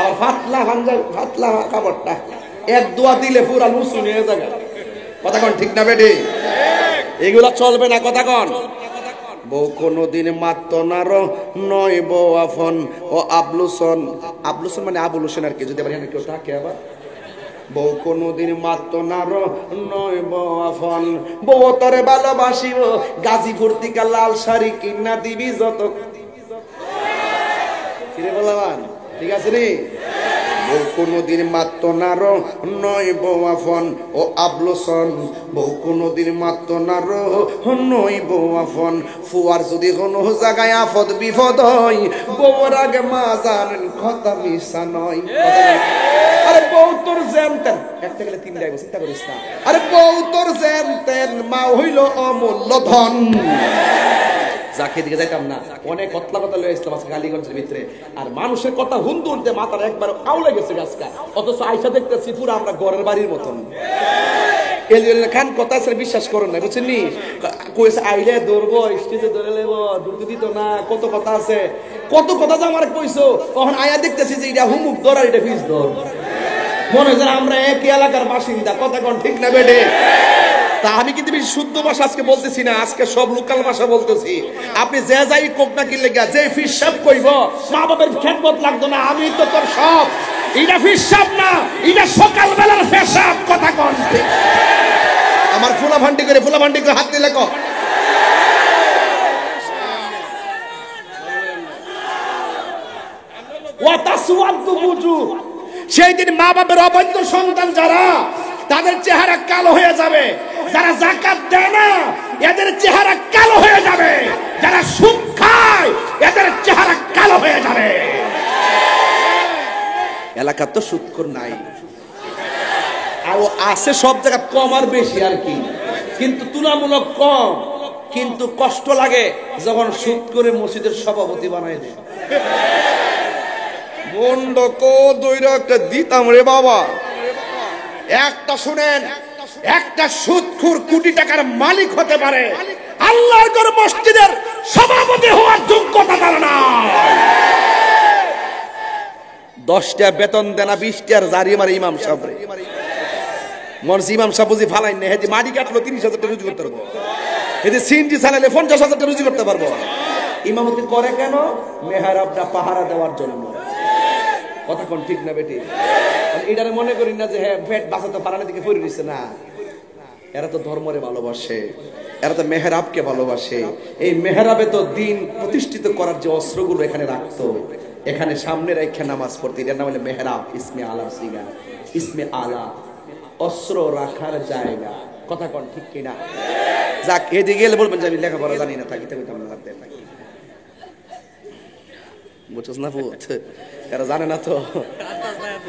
আর ফাতলা ভাঞ্জা ফাতলা কাপড়টা এক দোয়া দিলে পুরা লুচু নিয়ে যাবে, কথা কোন ঠিক না বে ঠিক। এগুলা চলবে না, কথা কোন। বউ কোনদিন মাত্র নার নয় বউ আফন ও আবলুসন, আবলুসন মানে আবুল হোসেন আর কি, যদি আবার এখানে কেউ থাকে আবার। বউ কোনদিন মাত্র নার নয় বউ আফন, বউ তরে ভালোবাসিব গাজীপুর থেকে লাল শাড়ি কিনা দিবি যত, কিরে বলবান ঠিক আছে রে। বউ কোনদিন মাত্র নার নয় বউ আফন ও আবলুসন, বউ কোনদিন মাত্র নার নয় বউ আফন। ফুয়ার যদি কোনো জায়গায় আফদ বিপদ হয়, বউর আগে মা জানেন কথা মিশা নয়। আরে বউ তোর জানতেন একটা গেলে 3 টাকা, চিন্তা করিস না। আরে বউ তোর জানতেন মা হইল অমূল্য ধন। যাকে দিকে যাইতাম না, অনেক কতলা কথা লয়ে আসলাম আজকে কালীগঞ্জের ভিতরে, আর মানুষের কথা হুন্দু উঠতে মাথার একবার আউলে গেছে গাছকা, অথচ আইসা দেখতেছি পুরো আমরা ঘরের বাড়ির মতন। খান কথা আছে বিশ্বাস করুন না, বুঝছেন নি, কইছে আইলে ধরবো স্টেজে ধরে লেব ঢুকতে দিত না, কত কথা আছে, কত কথা যে আমার কইছো। তখন আয়া দেখতেছি যে এটা হুমুক ধর আর এটা ফিস ধর, মনে হয় আমরা একই এলাকার বাসিন্দা, কথা কোন ঠিক না বেডে। তা আমি কিন্তু বেশি শুদ্ধ ভাষা আজকে বলতেছি না, আজকে সব লোকাল ভাষা বলতেছি। আপনি যে যাই কোক না কিনলে গা যে ফিসাব কইব মা বাবার খেদমত লাগতো না, আমি তো তোর সব, এটা ফিসাব না, এটা সকাল বেলার পেশাব, কথা কোন ঠিক। আমার ফুলা ভান্ডি করে হাত দিলে কো সেই দিন মা বাবার অবৈধ সন্তান যারা, তাদের চেহারা কালো হয়ে যাবে। যারা যাকাত দেয় না এদের চেহারা কালো হয়ে যাবে, যারা সুদ খায় এদের চেহারা কালো হয়ে যাবে। এলাকার তো সুদখোর নাই, আর আছে সব জায়গা কম আর বেশি আর কি, কিন্তু তুলনামূলক কম। কিন্তু কষ্ট লাগে যখন সুদ করে মসজিদের সভাপতি বানায় দেয়। মন্ড কো দইরা একটা দিতাম রে বাবা। একটা শুনেন, একটা সুদখোর কোটি টাকার মালিক হতে পারে, আল্লাহর ঘর মসজিদের সভাপতি হওয়ার যোগ্যতা তার না। 10 টাকা বেতন দেনা 20 টাকার জারি মারে ইমাম সাহেব রে, মরজি ইমাম সাহেব বুঝি ফালাই না, হেদি মাটি কাটলো 30,000 টাকা রুজি করতে পারবো, হেদি সিনটি চালালে 50,000 টাকা রুজি করতে পারবো। ইমামতি করে কেন? মেহরাবটা পাহারা দেওয়ার জন্য, কথা কোন ঠিক না বেটি। এটারে মনে করি না যে হ্যাঁ পেট বাঁচাতে পারানোর দিকে ফিরে দিচ্ছে না, এরা তো ধর্মরে ভালোবাসে, এরা তো মেহরাবকে ভালোবাসে। এই মেহরাবে তো দিন প্রতিষ্ঠিত করার যে অস্ত্রগুলো এখানে রাখতো, এখানে সামনে রেখে নামাজ পড়তে, এটার নাম হলো মেহরাব। ইসমে আলা সিগা, ইসমে আলা অস্ত্র রাখার জায়গা, কথা কোন ঠিক কিনা। যাক এদিকে গেলে বলবেন যে আমি লেখাপড়া জানি না, থাকি থাকি আমরা থাকতে থাকি, বুঝছস না ভূত, এরা জানে না তো,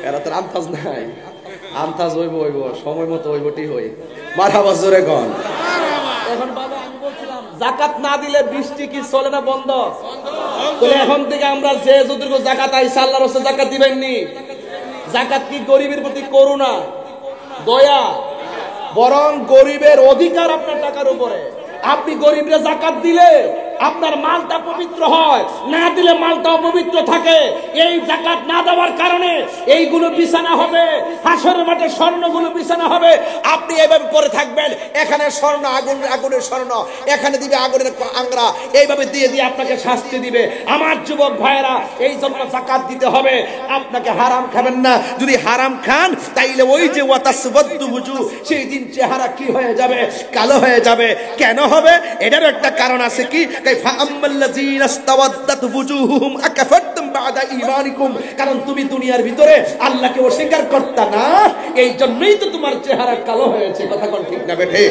এরা তো আন্তাজ নাই, আন্তাজ হইব সময় মতো হইবটি হই। মারহাবা জোরে কোন। এখন বাবা আমি বলছিলাম যাকাত না দিলে বৃষ্টি কি চলে না, বন্ধ। তাহলে এখন থেকে আমরা যে যতটুকু যাকাত আইছে আল্লাহর রাস্তায় যাকাত দিবেন নি। যাকাত কি গরিবের প্রতি করুণা, দয়া, বরং গরিবের অধিকার আপনার টাকার উপরে। আপনি গরিবরে যাকাত দিলে আপনার মালটা পবিত্র হয়, না দিলে মালটা অপবিত্র থাকে। এই যাকাত না দেওয়ার কারণে এইগুলো বিছানা হবে, হাসরের মাঠে স্বর্ণগুলো বিছানা হবে। আপনি এভাবে পরে থাকবেন, এখানে স্বর্ণ, আগুনের স্বর্ণ, এখানে দিবে আগুনের আংরা, এইভাবে দিয়ে দিয়ে আপনাকে শাস্তি দিবে। আমার যুবক ভাইয়েরা, এই জন্য যাকাত দিতে হবে। আপনাকে হারাম খাবেন না, যদি হারাম খান তাইলে ওই যে ওয়াতাসওয়াদ্দু ওয়ুজুহ, সেই দিন চেহারা কি হয়ে যাবে? কালো হয়ে যাবে। কেন হবে? এটারও একটা কারণ আছে। কি? কাইফা আম্মাল্লাযীনা ইসতাওয়াদ্দাত ওয়ুজুহুহুম আকাফারতুম বা'দা ঈমানিকুম, কারণ তুমি দুনিয়ার ভিতরে আল্লাহকে অস্বীকার করতা না, এই জন্যই তো তোমার চেহারা কালো হয়েছে। কথা কোন ঠিক না বেঠে?